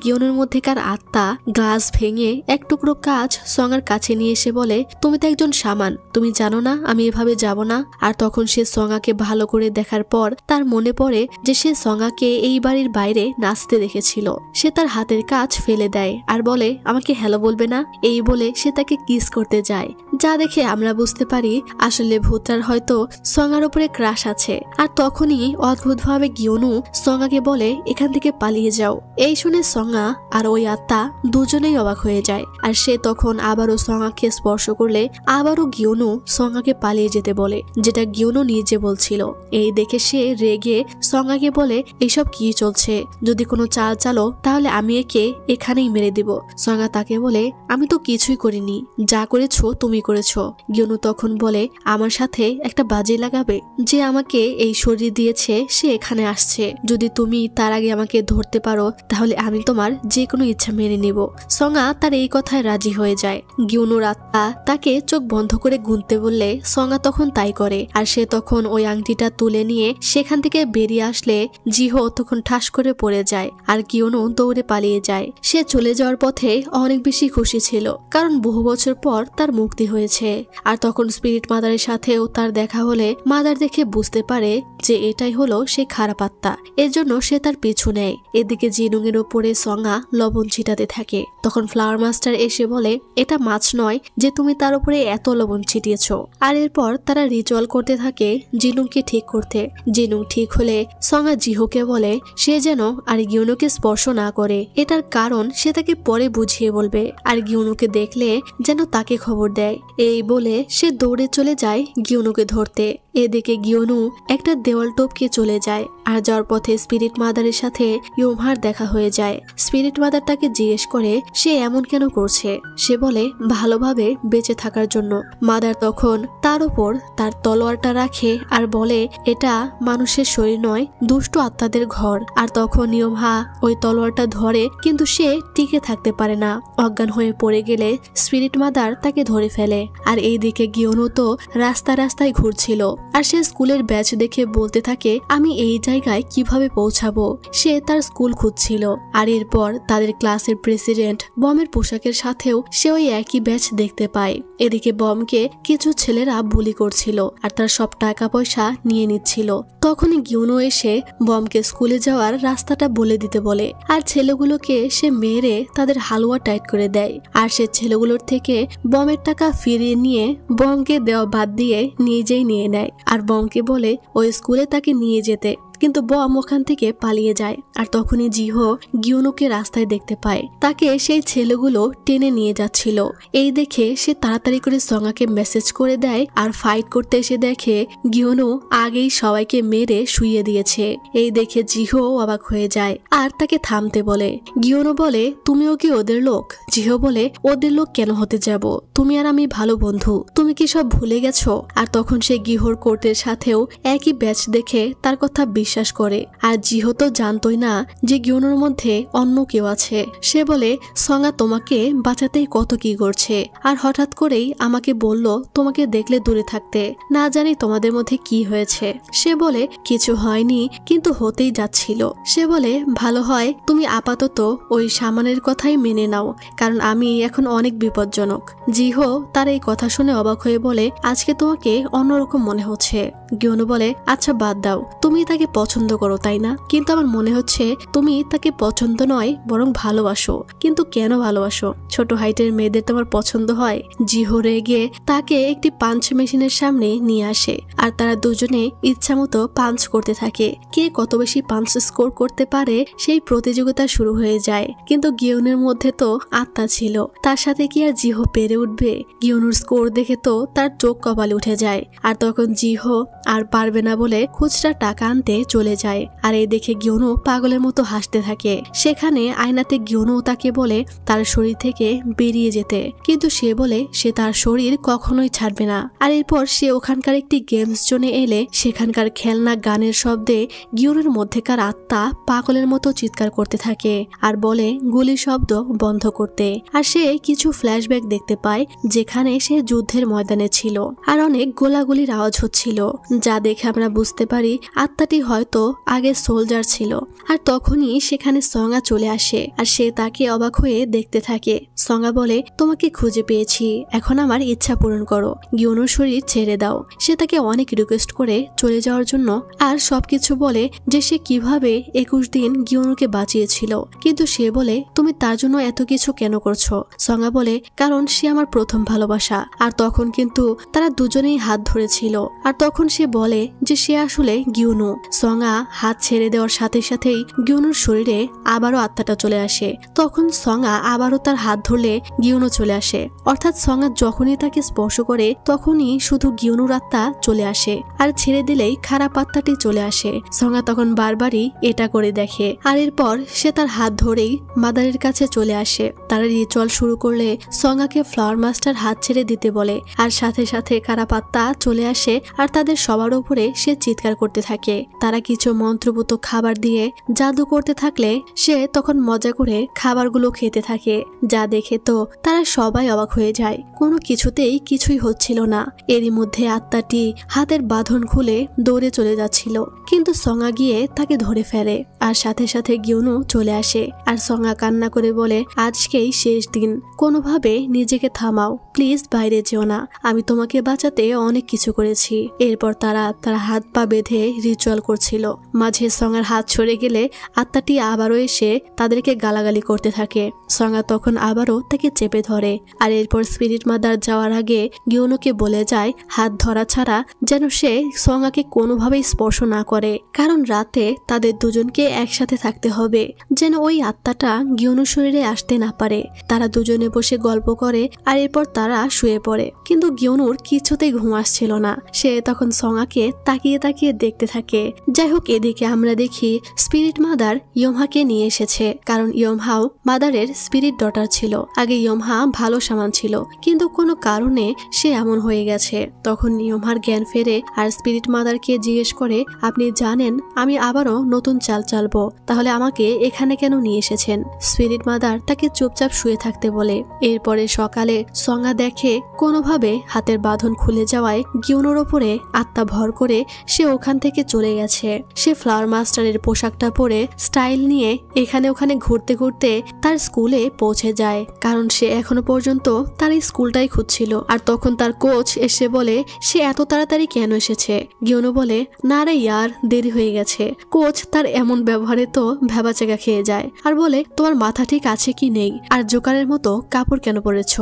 গিওনুর মধ্যেকার আত্মা গ্লাস ভেঙে এক টুকরো কাঁচ সঙ্গার কাছে নিয়ে এসে বলে তুমি তো একজন শামান, তুমি জানো না আমি এভাবে যাব না। আর তখন সে সঙ্গাকে ভালো করে দেখার পর তার মনে পড়ে যে সে সঙ্গাকে এই বাড়ির বাইরে নাচতে দেখেছিল। সে তার হাতের কাজ ফেলে দেয় আর বলে আমাকে হ্যালো বলবে না। এই বলে সে তাকে কিস করতে যায়, যা দেখে আমরা বুঝতে পারি আসলে ভূতটার হয়তো সঙ্গার উপরে ক্রাশ আছে। আর তখনই অদ্ভুতভাবে গিওনু সঙ্গাকে বলে এখান থেকে পালিয়ে যাও। এই শুনে সঙ্গা আর ওই আত্মা দুজনেই অবাক হয়ে যায়। আর সে তখন আবারও সঙ্গাকে স্পর্শ করলে আবারও গিওনু সঙ্গাকে পালিয়ে যেতে বলে, যেটা গিওনু নিজে বলছিল। এই দেখে সে রেগে সঙ্গাকে বলে এসব কি চলছে, যদি কোনো চাল চালো তাহলে আমি একে এখানেই মেরে দিব। সঙ্গা তাকে বলে আমি তো কিছুই করিনি, যা করেছো তুমি করেছো? গিউনু তখন বলে, আমার সাথে একটা বাজি লাগাবে? যে আমাকে এই শরীর দিয়েছে সে এখানে আসছে, যদি তুমি তার আগে আমাকে ধরতে পারো তাহলে আমি তোমার যে কোনো ইচ্ছা মেনে নিব। সঙ্গা তার এই কথায় রাজি হয়ে যায়। গিউনুর আত্মা তাকে চোখ বন্ধ করে গুনতে বললে সঙ্গা তখন তাই করে। আর সে তখন ওই আংটিটা তুলে নিয়ে সেখান থেকে বেরিয়ে আসলে জিহো তখন ঠাস করে পড়ে যায় আর গিউনু দৌড়ে পালিয়ে যায়। সে চলে যাওয়ার পথে অনেক বেশি খুশি ছিল, কারণ বহু বছর পর তার মুক্তি হয়েছে। আর তখন স্পিরিট মাদারের সাথেও তার দেখা হলে মাদার দেখে বুঝতে পারে যে এটাই হলো সেই খারাপ আত্মা, এর জন্য সে তার পিছু নেয়। এদিকে জিনুংয়ের ওপরে সঙ্গা লবণ ছিটাতে থাকে। তখন ফ্লাওয়ার মাস্টার এসে বলে, এটা মাছ নয় যে তুমি তার উপরে এত লবণ ছিটিয়েছ। আর এরপর তারা রিচুয়াল করতে থাকে জিনুংকে ঠিক করতে। জিনুং ঠিক হলে সঙ্গা জিহোকে বলে সে যেন আর গিউনুকে স্পর্শ না করে, এটার কারণ সে তাকে পরে বুঝিয়ে বলবে। আর গিউনুকে দেখলে যেন তাকে খবর দেয়। এই বলে সে দৌড়ে চলে যায় গিউনুকে ধরতে। এদিকে গিউনু একটা দেওয়াল টপকে চলে যায়। আর যাওয়ার পথে স্পিরিট মাদারের সাথে ইউমহার দেখা হয়ে যায়। স্পিরিট মাদার তাকে জিজ্ঞেস করে সে এমন কেন করছে। সে বলে ভালোভাবে বেঁচে থাকার জন্য। মাদার তখন তার উপর তার তলোয়ারটা রাখে আর বলে এটা মানুষের শরীর নয়, দুষ্ট আত্মাদের ঘর। আর তখন ইউমহা ওই তলোয়ারটা ধরে, কিন্তু সে টিকে থাকতে পারে না। অজ্ঞান হয়ে পড়ে গেলে স্পিরিট মাদার তাকে ধরে ফেলে। আর এইদিকে গিউনু তো রাস্তায় ঘুরছিল। আর সে স্কুলের ব্যাচ দেখে বলতে থাকে আমি এই জায়গায় কিভাবে পৌঁছাবো। সে তার স্কুল খুঁজছিল। আর এরপর তাদের ক্লাসের প্রেসিডেন্ট বমের পোশাকের সাথেও সে ওই একই ব্যাচ দেখতে পায়। এদিকে বমকে কিছু ছেলেরা বুলি করছিল আর তার সব টাকা পয়সা নিয়ে নিচ্ছিল। তখনই গিউনু এসে বমকে স্কুলে যাওয়ার রাস্তাটা বলে দিতে বলে। আর ছেলেগুলোকে সে মেরে তাদের হালুয়া টাইট করে দেয়। আর সে ছেলেগুলোর থেকে বমের টাকা ফিরিয়ে নিয়ে বমকে দেওয়া বাদ দিয়ে নিজেই নিয়ে নেয়। আর বমকে বলে ওই স্কুলে তাকে নিয়ে যেতে, কিন্তু বম ওখান থেকে পালিয়ে যায়। আর তখনই জিহো গিউনুকে রাস্তায় দেখতে পায়, তাকে সেই ছেলেগুলো টেনে নিয়ে যাচ্ছিল। এই দেখে সে তাড়াতাড়ি করে সঙ্গাকে মেসেজ করে দেয়। আর ফাইট করতে এসে দেখে গিউনু আগেই সবাইকে মেরে শুইয়ে দিয়েছে। এই দেখে জিহো অবাক হয়ে যায় আর তাকে থামতে বলে। গিউনু বলে তুমিও কি ওদের লোক? জিহো বলে ওদের লোক কেন হতে যাব, তুমি আর আমি ভালো বন্ধু, তুমি কি সব ভুলে গেছো? আর তখন সে গিহোর কোর্টের সাথেও একই ব্যাচ দেখে তার কথা বিশ্বাস করে। আর জিহো তো জানতোই না যে গিউনুর মধ্যে অন্য কেউ আছে। সে বলে সঙ্গা তোমাকে বাঁচাতেই কত কি করছে, আর হঠাৎ করেই আমাকে বলল তোমাকে দেখলে দূরে থাকতে, না জানি তোমাদের মধ্যে কি হয়েছে। সে বলে কিছু হয়নি, কিন্তু হতেই যাচ্ছিল। সে বলে ভালো হয় তুমি আপাতত ওই সামানের কথাই মেনে নাও, কারণ আমি এখন অনেক বিপজ্জনক। জিহো তার এই কথা শুনে অবাক হয়ে বলে আজকে তোমাকে অন্যরকম মনে হচ্ছে। গিউনু বলে আচ্ছা বাদ দাও, তুমি তাকে পছন্দ করো তাই না? কিন্তু আমার মনে হচ্ছে তুমি তাকে পছন্দ নয় বরং ভালোবাসো। কিন্তু কেন ভালোবাসো? ছোট হাইটের মেয়েদের তোমার পছন্দ হয়? জিহো রেগে তাকে একটি পাঞ্চ মেশিনের সামনে নিয়ে আসে। আর তারা দুজনে ইচ্ছা মতো পাঞ্চ করতে থাকে। কে কত বেশি পাঞ্চ স্কোর করতে পারে সেই প্রতিযোগিতা শুরু হয়ে যায়। কিন্তু গিউনুর মধ্যে তো আত্মা ছিল, তার সাথে কি আর জিহো পেরে উঠবে? গিউনুর স্কোর দেখে তো তার চোখ কপালে উঠে যায়। আর তখন জিহো আর পারবে না বলে খুচরা টাকা আনতে চলে যায়। আর এই দেখে গিউনু পাগলের মতো হাসতে থাকে। সেখানে আয়নাতে গিউনু তাকে বলে তার শরীর থেকে বেরিয়ে যেতে, কিন্তু সে বলে সে তার শরীর কখনোই ছাড়বে না। আর এরপর সে ওখানকার একটি গেমস জোনে এলে সেখানকার খেলনা গানের শব্দে গিউনুর মধ্যেকার আত্মা পাগলের মতো চিৎকার করতে থাকে আর বলে গুলির শব্দ বন্ধ করতে। আর সে কিছু ফ্ল্যাশব্যাক দেখতে পায় যেখানে সে যুদ্ধের ময়দানে ছিল আর অনেক গোলাগুলির আওয়াজ হচ্ছিল, যা দেখে আমরা বুঝতে পারি আত্মাটি হয়তো আগে সোলজার ছিল। আর তখনই সেখানে সঙ্গা চলে আসে আর সে তাকে অবাক হয়ে দেখতে থাকে। সঙ্গা বলে তোমাকে খুঁজে পেয়েছি, এখন আমার ইচ্ছা পূরণ করো, গিউনুর শরীর ছেড়ে দাও। সে তাকে অনেক রিকোয়েস্ট করে চলে যাওয়ার জন্য আর সবকিছু বলে যে সে কিভাবে 21 দিন গিউনুকে বাঁচিয়েছিল। কিন্তু সে বলে তুমি তার জন্য এত কিছু কেন করছো? সঙ্গা বলে কারণ সে আমার প্রথম ভালোবাসা। আর তখন কিন্তু তারা দুজনেই হাত ধরেছিল। আর তখন সে বলে যে সে আসলে গিউনু। সঙ্গা হাত ছেড়ে দেওয়ার সাথে সাথেই গিউনুর শরীরে আবারও আত্মাটা চলে আসে। তখন সঙ্গা আবারও তার হাত ধরলে গিউনু চলে আসে, অর্থাৎ সঙ্গা যখনই তাকে স্পর্শ করে তখনই শুধু গিউনুর আত্মা চলে আসে, আর ছেড়ে দিলেই খারাপ আত্মাটি চলে আসে। সঙ্গা তখন বারবারই এটা করে দেখে, আর এরপর সে তার হাত ধরেই মাদারের কাছে চলে আসে। তারা রিচুয়াল শুরু করলে সঙ্গাকে ফ্লাওয়ার মাস্টার হাত ছেড়ে দিতে বলে, আর সাথে সাথে খারাপ আত্মা চলে আসে আর তাদের সবার উপরে সে চিৎকার করতে থাকে। তারা কিছু মন্ত্রপুত খাবার দিয়ে জাদু করতে থাকলে সে তখন মজা করে খাবারগুলো খেতে থাকে, যা দেখে তো তারা সবাই অবাক হয়ে যায়। কোনো কিছুতেই কিছুই হচ্ছিল না। এরই মধ্যে আত্মাটি হাতের বাঁধন খুলে দৌড়ে চলে যাচ্ছিল, কিন্তু সঙ্গা গিয়ে তাকে ধরে ফেলে, আর সাথে সাথে গিউনু চলে আসে। আর সঙ্গা কান্না করে বলে, আজকেই শেষ দিন, কোনোভাবে নিজেকে থামাও, প্লিজ বাইরে যেও না, আমি তোমাকে বাঁচাতে অনেক কিছু করেছি। এরপর তারা তার হাত পা বেঁধে রিচুয়াল করছিল। মাঝে সঙ্গার হাত সরে গেলে আত্মাটি আবারও এসে তাদেরকে গালাগালি করতে থাকে। সঙ্গা তখন আবারও তাকে চেপে ধরে, আর এরপর স্পিরিট মাদার যাওয়ার আগে গিউনুকে বলে যায় হাত ধরা ছাড়া যেন সে সঙ্গাকে কোনোভাবেই স্পর্শ না করে, কারণ রাতে তাদের দুজনকে একসাথে থাকতে হবে, যেন ওই আত্মাটা গিউনুর শরীরে আসতে না পারে। তারা দুজনে বসে গল্প করে, আর এরপর তারা শুয়ে পড়ে, কিন্তু গিউনুর কিছুতেই ঘুম আসছিল না। সে তখন সঙ্গাকে তাকিয়ে তাকিয়ে দেখতে থাকে। যাই হোক, এদিকে আমরা দেখি স্পিরিট মাদার ইয়মহাকে নিয়ে এসেছে, কারণ ইয়মহাও মাদারের স্পিরিট ডটার ছিল। আগে ইয়মহা ভালো সামান ছিল, কিন্তু কোনো কারণে সে এমন হয়ে গেছে। তখন ইয়মহার জ্ঞান ফেরে, আর স্পিরিট মাদারকে জিজ্ঞেস করে, আপনি জানেন আমি আবারও নতুন চাল চালবো, তাহলে আমাকে এখানে কেন নিয়ে এসেছেন? স্পিরিট মাদার তাকে চুপচাপ শুয়ে থাকতে বলে। এরপরে সকালে সঙ্গা দেখে কোনোভাবে হাতের বাঁধন খুলে যাওয়ায় গিউনুর ওপরে আত্মা ভর করে সে ওখান থেকে চলে গেছে। সে ফ্লাওয়ার মাস্টারের পোশাকটা পরে স্টাইল নিয়ে এখানে ওখানে ঘুরতে ঘুরতে তার স্কুলে পৌঁছে যায়, কারণ সে এখনো পর্যন্ত তার এই স্কুলটাই খুঁজছিল। আর তখন তার কোচ এসে বলে সে এত তাড়াতাড়ি কেন এসেছে। গিউনু বলে, না রে ইয়ার, দেরি হয়ে গেছে। কোচ তার এমন ব্যবহারে তো ভেবাচেকা খেয়ে যায়, আর বলে তোমার মাথা ঠিক আছে কি নেই, আর জোকারের মতো কাপড় কেন পরেছ।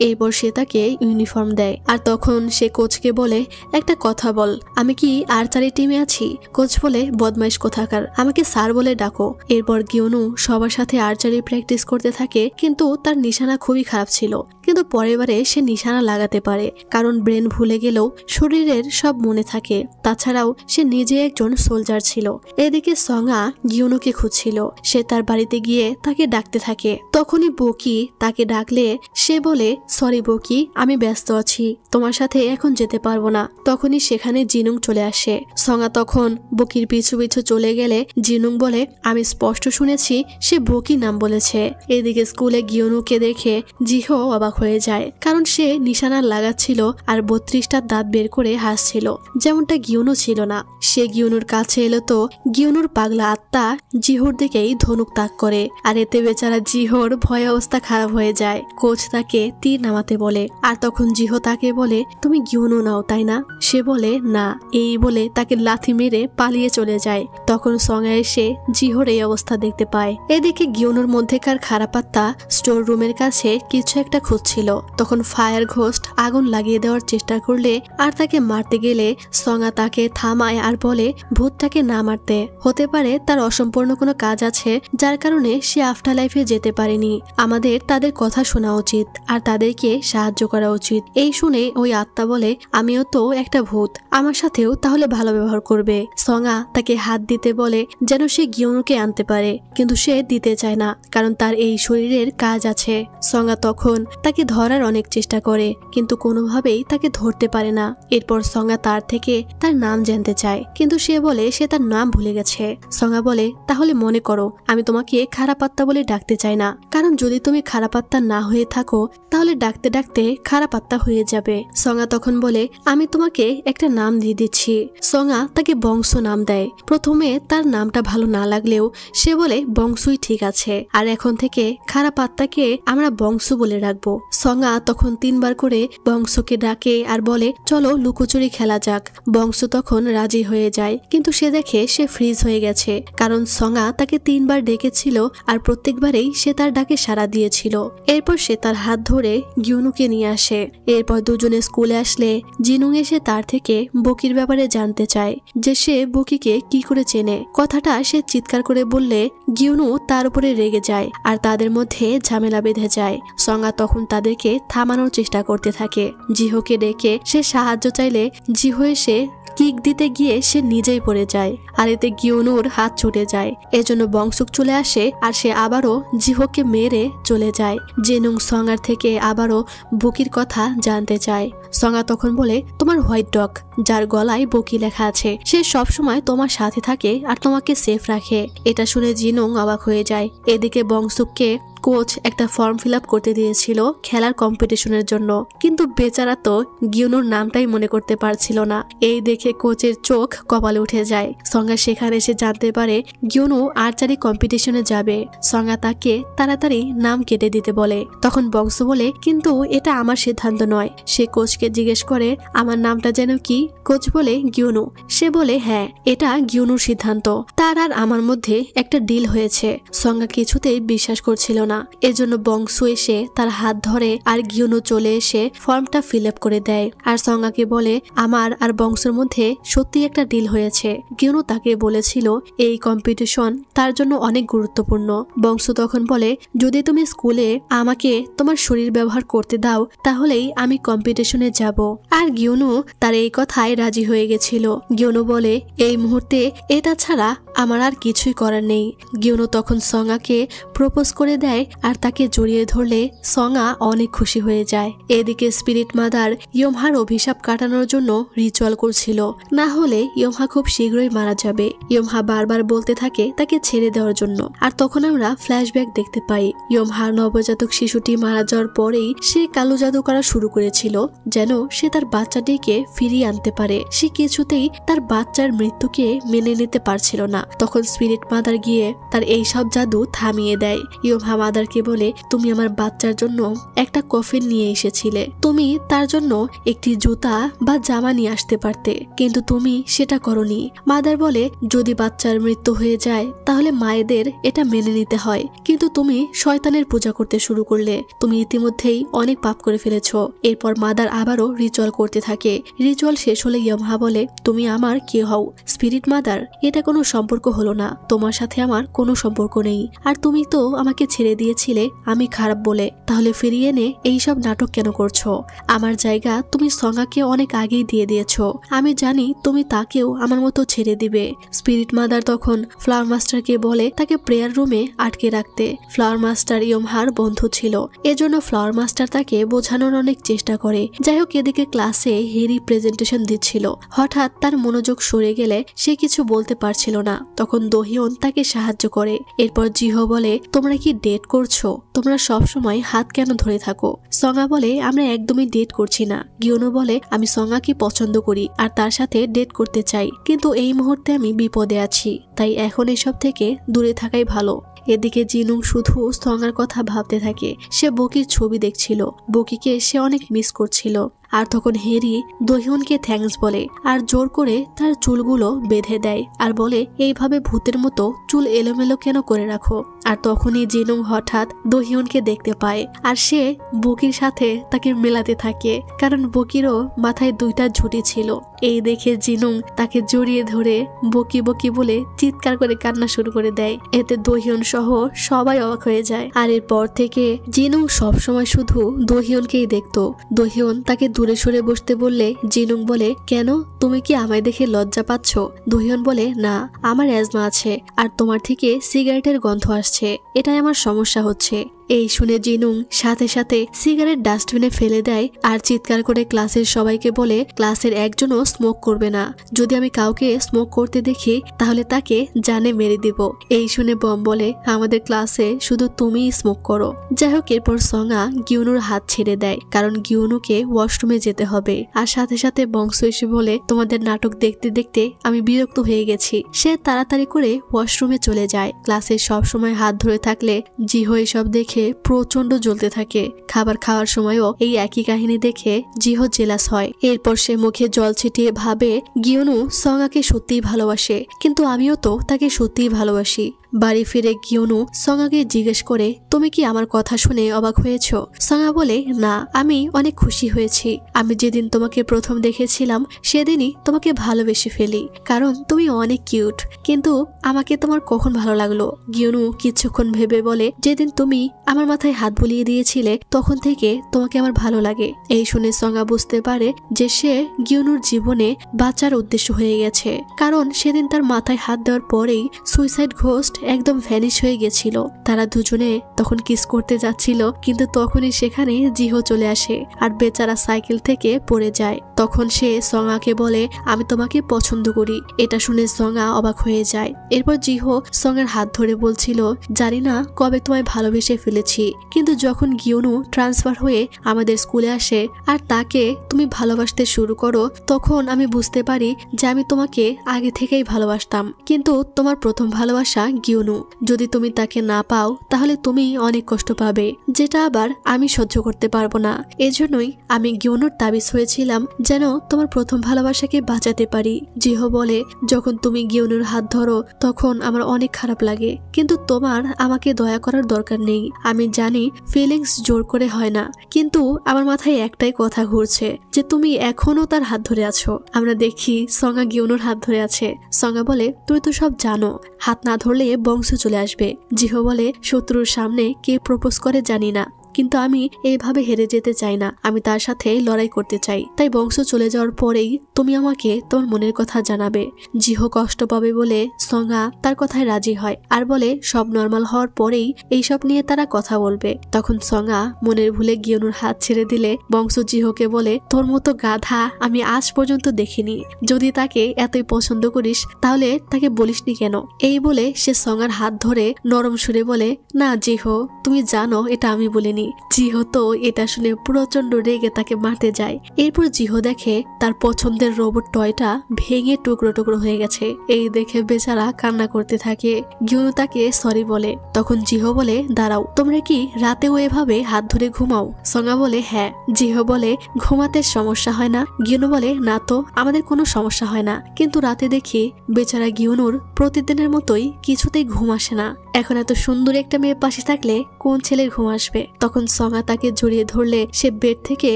এরপর সে তাকে ইউনিফর্ম দেয়, আর তখন সে কোচকে বলে, একটা কথা বল, আমি কি আর্চারি টিমে আছি? কোচ বলে, বদমাইশ কোথাকার, আমাকে স্যার বলে ডাকো। এরপর গিউনু সবার সাথে আর্চারি প্র্যাকটিস করতে থাকে, কিন্তু তার নিশানা খুবই খারাপ ছিল। কিন্তু পরের বারে সে নিশানা লাগাতে পারে, কারণ ব্রেন ভুলে গেলেও শরীরের সব মনে থাকে। তাছাড়াও সে নিজে একজন সোলজার ছিল। এদিকে সঙ্গা গিউনুকে খুঁজছিল। সে তার বাড়িতে গিয়ে তাকে ডাকতে থাকে। তখনই বকি তাকে ডাকলে সে বলে, সরি বকি, আমি ব্যস্ত আছি, তোমার সাথে এখন যেতে পারবো না। তখনই সেখানে জিনুং চলে আসে। সঙ্গা তখন বকির পিছু পিছু চলে গেলে জিনুং বলে, আমি স্পষ্ট শুনেছি সে বকি নাম বলেছে। এদিকে স্কুলে গিউনুকে দেখে জিহো অবাক হয়ে যায়, কারণ সে নিশানা লাগাচ্ছিল আর 32টা দাঁত বের করে হাসছিল, যেমনটা গিউনু ছিল না। সে গিউনুর কাছে এলো তো গিউনুর পাগলা আত্মা জিহোর দিকেই ধনুক তাক করে, আর এতে বেচারা জিহোর ভয় অবস্থা খারাপ হয়ে যায়। কোচ তাকে তীর নামাতে বলে, আর তখন জিহো তাকে বলে, তুমি গিউনু নাও তাই না? সে বলে না। এই বলে তাকে লাথি মেরে পালিয়ে চলে যায়। তখন সঙ্গা এসে জিহোর এই অবস্থা দেখতে পায়। এদিকে গিউনুর মধ্যেকার খারাপ আত্মা স্টোর রুমের কাছে কিছু একটা খুঁজছিল। তখন ফায়ার ঘোস্ট আগুন লাগিয়ে দেওয়ার চেষ্টা করলে আর তাকে মারতে গেলে সঙ্গা তাকে থামায় আর বলে, ভূতটাকে না মারতে, হতে পারে তার অসম্পূর্ণ কোনো কাজ আছে যার কারণে সে আফটার লাইফে যেতে পারেনি। আমাদের তাদের কথা শোনা উচিত আর তাদেরকে সাহায্য করা উচিত। এই শুনে ওই আত্মা বলে, আমিও তো একটা ভূত, আমার সাথেও তাহলে ভালো ব্যবহার করবে। সঙ্গা তাকে হাত দিতে বলে যেন সে গিউনুকে আনতে পারে, কিন্তু সে দিতে চায় না, কারণ তার এই শরীরের কাজ আছে। সঙ্গা তখন তাকে ধরার অনেক চেষ্টা করে, কিন্তু কোনোভাবেই তাকে ধরতে পারে না। এরপর সঙ্গা তার থেকে তার নাম জানতে চায়, কিন্তু সে বলে সে তার নাম ভুলে গেছে। সঙ্গা বলে, তাহলে মনে করো আমি তোমাকে খারাপ আত্মা বলে ডাকতে চাই না, কারণ যদি তুমি খারাপ আত্মা না হয়ে থাকো তাহলে ডাকতে ডাকতে খারাপ আত্মা হয়ে যাবে। সঙ্গা তখন বলে, আমি তোমাকে একটা নাম দিয়ে দিচ্ছি। সঙ্গা তাকে বংশ নাম দেয়। প্রথমে তার নামটা ভালো না লাগলেও সে বলে বংশই ঠিক আছে, আর এখন থেকে খারাপ আত্মাকে আমরা বংশ বলে রাখবো। সঙ্গা তখন 3 বার করে বংশকে ডাকে আর বলে, চলো লুকোচুরি খেলা যাক। বংশ তখন রাজি হয়ে যায়, কিন্তু সে দেখে সে ফ্রিজ হয়ে গেছে, কারণ সঙ্গা তাকে 3 বার ডেকেছিল আর প্রত্যেকবারেই সে তার ডাকে সাড়া দিয়েছিল। এরপর সে তার হাত ধরে গিউনুকে নিয়ে আসে। এরপর দুজনে স্কুলে আসলে জিনুং এসে তার থেকে বকির ব্যাপারে জানতে চায় যে সে বকিকে কি করে চেনে। কথাটা সে চিৎকার করে বললে গিউনু তার উপরে রেগে যায় আর তাদের মধ্যে ঝামেলা বেঁধে যায়। সঙ্গা তখন তাদেরকে থামানোর চেষ্টা করতে থাকে। জিহোকে ডেকে সে সাহায্য চাইলে জিহো এসে কিক দিতে গিয়ে সে নিজেই পড়ে যায় আর এতে গিউনুর হাত ছুটে যায়। এজন্য বংশুক চলে আসে আর সে আবারও জিহোকে মেরে চলে যায়। জিনুং সঙ্গার থেকে আবারও বকির কথা জানতে চায়। সঙ্গা তখন বলে তোমার হোয়াইট ডগ যার গলায় বকি লেখা আছে সে সবসময় তোমার সাথে থাকে আর তোমাকে সেফ রাখে। এটা শুনে জিনুং অবাক হয়ে যায়। এদিকে বংশুককে কোচ একটা ফর্ম ফিল আপ করতে দিয়েছিল খেলার কম্পিটিশনের জন্য, কিন্তু বেচারা তো গিউনুর নামটাই মনে করতে পারছিল না। এই দেখে কোচের চোখ কপালে উঠে যায়। সঙ্গা সেখানে এসে জানতে পারে গিউনু আর্চারি কম্পিটিশনে যাবে। সঙ্গা তাকে তাড়াতাড়ি নাম কেটে দিতে বলে। তখন বংশু বলে কিন্তু এটা আমার সিদ্ধান্ত নয়। সে কোচকে জিজ্ঞেস করে আমার নামটা যেন কি? কোচ বলে গিউনু। সে বলে হ্যাঁ এটা গিউনুর সিদ্ধান্ত, তার আর আমার মধ্যে একটা ডিল হয়েছে। সঙ্গা কিছুতেই বিশ্বাস করছিল না। এজন্য বংশু এসে তার হাত ধরে আর গিউনু চলে এসে ফর্মটা ফিল আপ করে দেয় আর সঙ্গাকে বলে আমার আর বংশুর মধ্যে সত্যি একটা ডিল হয়েছে। গিউনু তাকে বলেছিল এই কম্পিটিশন তার জন্য অনেক গুরুত্বপূর্ণ। বংশু তখন বলে যদি তুমি স্কুলে আমাকে তোমার শরীর ব্যবহার করতে দাও তাহলেই আমি কম্পিটিশনে যাব। আর গিউনু তার এই কথায় রাজি হয়ে গেছিল। গিউনু বলে এই মুহূর্তে এটা ছাড়া আমার আর কিছুই করার নেই। গিউনু তখন সঙ্গাকে প্রপোজ করে দেয় আর তাকে জড়িয়ে ধরলে সঙ্গা অনেক খুশি হয়ে যায়। এদিকে স্পিরিট মাদার ইয়োমহার অভিশাপ কাটানোর জন্য রিচুয়াল করছিল, না হলে ইয়োমহা খুব শীঘ্রই মারা যাবে। ইয়োমহা বারবার বলতে থাকে তাকে ছেড়ে দেওয়ার জন্য। আর তখন আমরা ফ্ল্যাশব্যাক দেখতে পাই ইয়োমহার নবজাতক শিশুটি মারা যাওয়ার পরেই সে কালো জাদু করা শুরু করেছিল যেন সে তার বাচ্চাটিকে ফিরিয়ে আনতে পারে। সে কিছুতেই তার বাচ্চার মৃত্যুকে মেনে নিতে পারছিল না। তখন স্পিরিট মাদার গিয়ে তার এই সব জাদু থামিয়ে দেয়। ইয়োমহা মাদারকে বলে তুমি আমার বাচ্চার জন্য একটা কফিন নিয়ে এসেছিলে, তুমি তার জন্য একটি জুতা বা জামা নিয়ে আসতে পারতে, কিন্তু তুমি সেটা করনি। মাদার বলে যদি বাচ্চার মৃত্যু হয়ে যায় তাহলে মায়েদের এটা মেনে নিতে হয়, কিন্তু তুমি শয়তানের পূজা করতে শুরু করলে, তুমি ইতিমধ্যেই অনেক পাপ করে ফেলেছো। এরপর মাদার আবারও রিচুয়াল করতে থাকে। রিচুয়াল শেষ হলে ইয়োমহা বলে তুমি আমার কে হও? স্পিরিট মাদার এটা কোনো সম্পর্ক হলো না, তোমার সাথে আমার কোনো সম্পর্ক নেই। আর তুমি তো আমাকে ছেড়ে দিয়েছিলে আমি খারাপ বলে, তাহলে ফিরিয়ে এনে এইসব নাটক কেন করছো? আমার জায়গা তুমি সঙ্গাকে অনেক আগেই দিয়ে দিয়েছো। আমি জানি তুমি তাকেও আমার মতো ছেড়ে দিবে। স্পিরিট মাদার তখন ফ্লাওয়ার মাস্টারকে বলে তাকে প্রেয়ার রুমে আটকে রাখতে। ফ্লাওয়ার মাস্টার ইয়োমহার বন্ধু ছিল, এজন্য ফ্লাওয়ার মাস্টার তাকে বোঝানোর অনেক চেষ্টা করে। যাই হোক এদিকে ক্লাসে হেরি প্রেজেন্টেশন দিচ্ছিল। হঠাৎ তার মনোযোগ সরে গেলে সে কিছু বলতে পারছিল না। তখন দোহিয়ন তাকে সাহায্য করে। এরপর জিহো বলে তোমরা কি ডেট করছো? তোমরা সবসময় হাত কেন ধরে থাকো? সঙ্গা বলে আমরা একদমই ডেট করছি না। গিউনু বলে আমি সঙ্গাকে পছন্দ করি আর তার সাথে ডেট করতে চাই, কিন্তু এই মুহূর্তে আমি বিপদে আছি, তাই এখন এসব থেকে দূরে থাকাই ভালো। এদিকে জিনুং শুধু সঙ্গার কথা ভাবতে থাকে। সে বকির ছবি দেখছিল, বকিকে সে অনেক মিস করছিল। আর তখন হেরি দোহিয়নকে থ্যাঙ্কস বলে আর জোর করে তার চুলগুলো বেঁধে দেয় আর বলে এইভাবে ভূতের মতো চুল এলোমেলো কেন করে রাখো। আর তখনই জিনুং হঠাৎ দোহিয়নকে দেখতে পায় আর সে বকির সাথে তাকে মেলাতে থাকে, কারণ বকিরও মাথায় দুইটা ঝুঁটি ছিল। এই দেখে জিনুং তাকে জড়িয়ে ধরে বকি বকি বলে চিৎকার করে কান্না শুরু করে দেয়। এতে দোহিয়ন সহ সবাই অবাক হয়ে যায়। আর এরপর থেকে জিনুং সবসময় শুধু দোহিয়নকেই দেখতো। দোহিয়ন তাকে দূরে সরে বসতে বললে জিনুং বলে কেন, তুমি কি আমায় দেখে লজ্জা পাচ্ছ? দোহিয়ন বলে না, আমার অ্যাজমা আছে আর তোমার থেকে সিগারেটের গন্ধ আসছে, এটাই আমার সমস্যা হচ্ছে। এই শুনে জিনুং সাথে সাথে সিগারেট ডাস্টবিনে ফেলে দেয় আর চিৎকার করে ক্লাসের সবাইকে বলে ক্লাসের একজনও স্মোক করবে না। যদি আমি কাউকে স্মোক করতে দেখি তাহলে তাকে জানে মেরে দিব। এই শুনে বম বলে আমাদের ক্লাসে শুধু তুমিই স্মোক করো। যাই হোক এরপর সঙ্গা গিউনুর হাত ছেড়ে দেয়, কারণ গিউনুকে ওয়াশরুমে যেতে হবে। আর সাথে সাথে বংশ এসে বলে তোমাদের নাটক দেখতে দেখতে আমি বিরক্ত হয়ে গেছি। সে তাড়াতাড়ি করে ওয়াশরুমে চলে যায়। ক্লাসে সবসময় হাত ধরে থাকলে জিহো এসব দেখে প্রচন্ড জ্বলতে থাকে। খাবার খাওয়ার সময়ও এই একই কাহিনী দেখে জিহো জেলাস হয়। এরপর সে মুখে জল ছিটিয়ে ভাবে গিউনু সঙ্গাকে সত্যিই ভালোবাসে, কিন্তু আমিও তো তাকে সত্যিই ভালোবাসি। বাড়ি ফিরে গিউনু সঙ্গাকে জিজ্ঞেস করে, তুমি কি আমার কথা শুনে অবাক হয়েছ? সঙ্গা বলে, না, আমি অনেক খুশি হয়েছি। আমি যেদিন তোমাকে প্রথম দেখেছিলাম সেদিনই তোমাকে ভালোবেসে ফেলি, কারণ তুমি অনেক কিউট। কিন্তু আমাকে তোমার কখন ভালো লাগলো? গিউনু কিছুক্ষণ ভেবে বলে, যেদিন তুমি আমার মাথায় হাত বুলিয়ে দিয়েছিলে তখন থেকে তোমাকে আমার ভালো লাগে। এই শুনে সঙ্গা বুঝতে পারে যে সে গিউনুর জীবনে বাঁচার উদ্দেশ্য হয়ে গেছে, কারণ সেদিন তার মাথায় হাত দেওয়ার পরেই সুইসাইড ঘোস্ট একদম ভ্যানিশ হয়ে গেছিল। তারা দুজনে তখন কিস করতে যাচ্ছিল, কিন্তু তখনই সেখানে জিহো চলে আসে আর বেচারা সাইকেল থেকে পড়ে যায়। তখন সে সঙ্গাকে বলে, আমি তোমাকে পছন্দ করি। এটা শুনে সঙ্গা অবাক হয়ে যায়। এরপর জিহো সঙ্গার হাত ধরে বলছিল, জানি না কবে তোমায় ভালোবেসে ফেলেছি, কিন্তু যখন গিউনু ট্রান্সফার হয়ে আমাদের স্কুলে আসে আর তাকে তুমি ভালোবাসতে শুরু করো, তখন আমি বুঝতে পারি যে আমি তোমাকে আগে থেকেই ভালোবাসতাম। কিন্তু তোমার প্রথম ভালোবাসা গিউনু, যদি তুমি তাকে না পাও তাহলে তুমি অনেক কষ্ট পাবে, যেটা আবার আমি সহ্য করতে পারবো না। এজন্যই আমি গিউনুর তাবিজ হয়েছিলাম যেন তোমার প্রথম ভালোবাসাকে বাঁচাতে পারি। জিহো বলে, যখন তুমি গিউনুর হাত ধরো তখন আমার অনেক খারাপ লাগে, কিন্তু তোমার আমাকে দয়া করার দরকার নেই। আমি জানি ফিলিংস জোর করে হয় না, কিন্তু আমার মাথায় একটাই কথা ঘুরছে যে তুমি এখনো তার হাত ধরে আছো। আমরা দেখি সঙ্গা গিউনুর হাত ধরে আছে। সঙ্গা বলে, তুমি তো সব জানো, হাত না ধরলে বংশ চলে আসবে। জিহো বলে, শত্রুর সামনে কে প্রপোজ করে জানি না, কিন্তু আমি এইভাবে হেরে যেতে চাই না। আমি তার সাথে লড়াই করতে চাই। তাই বংশ চলে যাওয়ার পরেই তুমি আমাকে তোমার মনের কথা জানাবে। জিহো কষ্ট পাবে বলে সঙ্গা তার কথায় রাজি হয় আর বলে, সব নর্মাল হওয়ার পরেই এইসব নিয়ে তারা কথা বলবে। তখন সঙ্গা মনের ভুলে গিউনুর হাত ছেড়ে দিলে বংশ জিহোকে বলে, তোর মতো গাধা আমি আজ পর্যন্ত দেখিনি। যদি তাকে এতই পছন্দ করিস তাহলে তাকে বলিসনি কেন? এই বলে সে সঙ্গার হাত ধরে নরম সুরে বলে, না জিহো, তুমি জানো এটা আমি বলিনি। জিহো তো এটা শুনে প্রচন্ড রেগে তাকে মারতে যায়। এরপর জিহো দেখে তার পছন্দের রোবট টয়টা ভেঙে টুকরো টুকরো হয়ে গেছে। এই দেখে বেচারা কান্না করতে থাকে। গিউনু তাকে সরি বলে। তখন জিহো বলে, দাঁড়াও, তোমরা কি রাতেও এভাবে হাত ধরে ঘুমাও? সঙ্গা বলে, হ্যাঁ। জিহো বলে, ঘুমাতে সমস্যা হয় না? গিউনু বলে, না তো, আমাদের কোনো সমস্যা হয় না, কিন্তু রাতে দেখি বেচারা গিউনুর প্রতিদিনের মতোই কিছুতেই ঘুম আসে না। এখন এত সুন্দর একটা মেয়ে পাশে থাকলে কোন ছেলের ঘুম আসবে? তখন সঙ্গা তাকে জড়িয়ে ধরলে সে বেড থেকে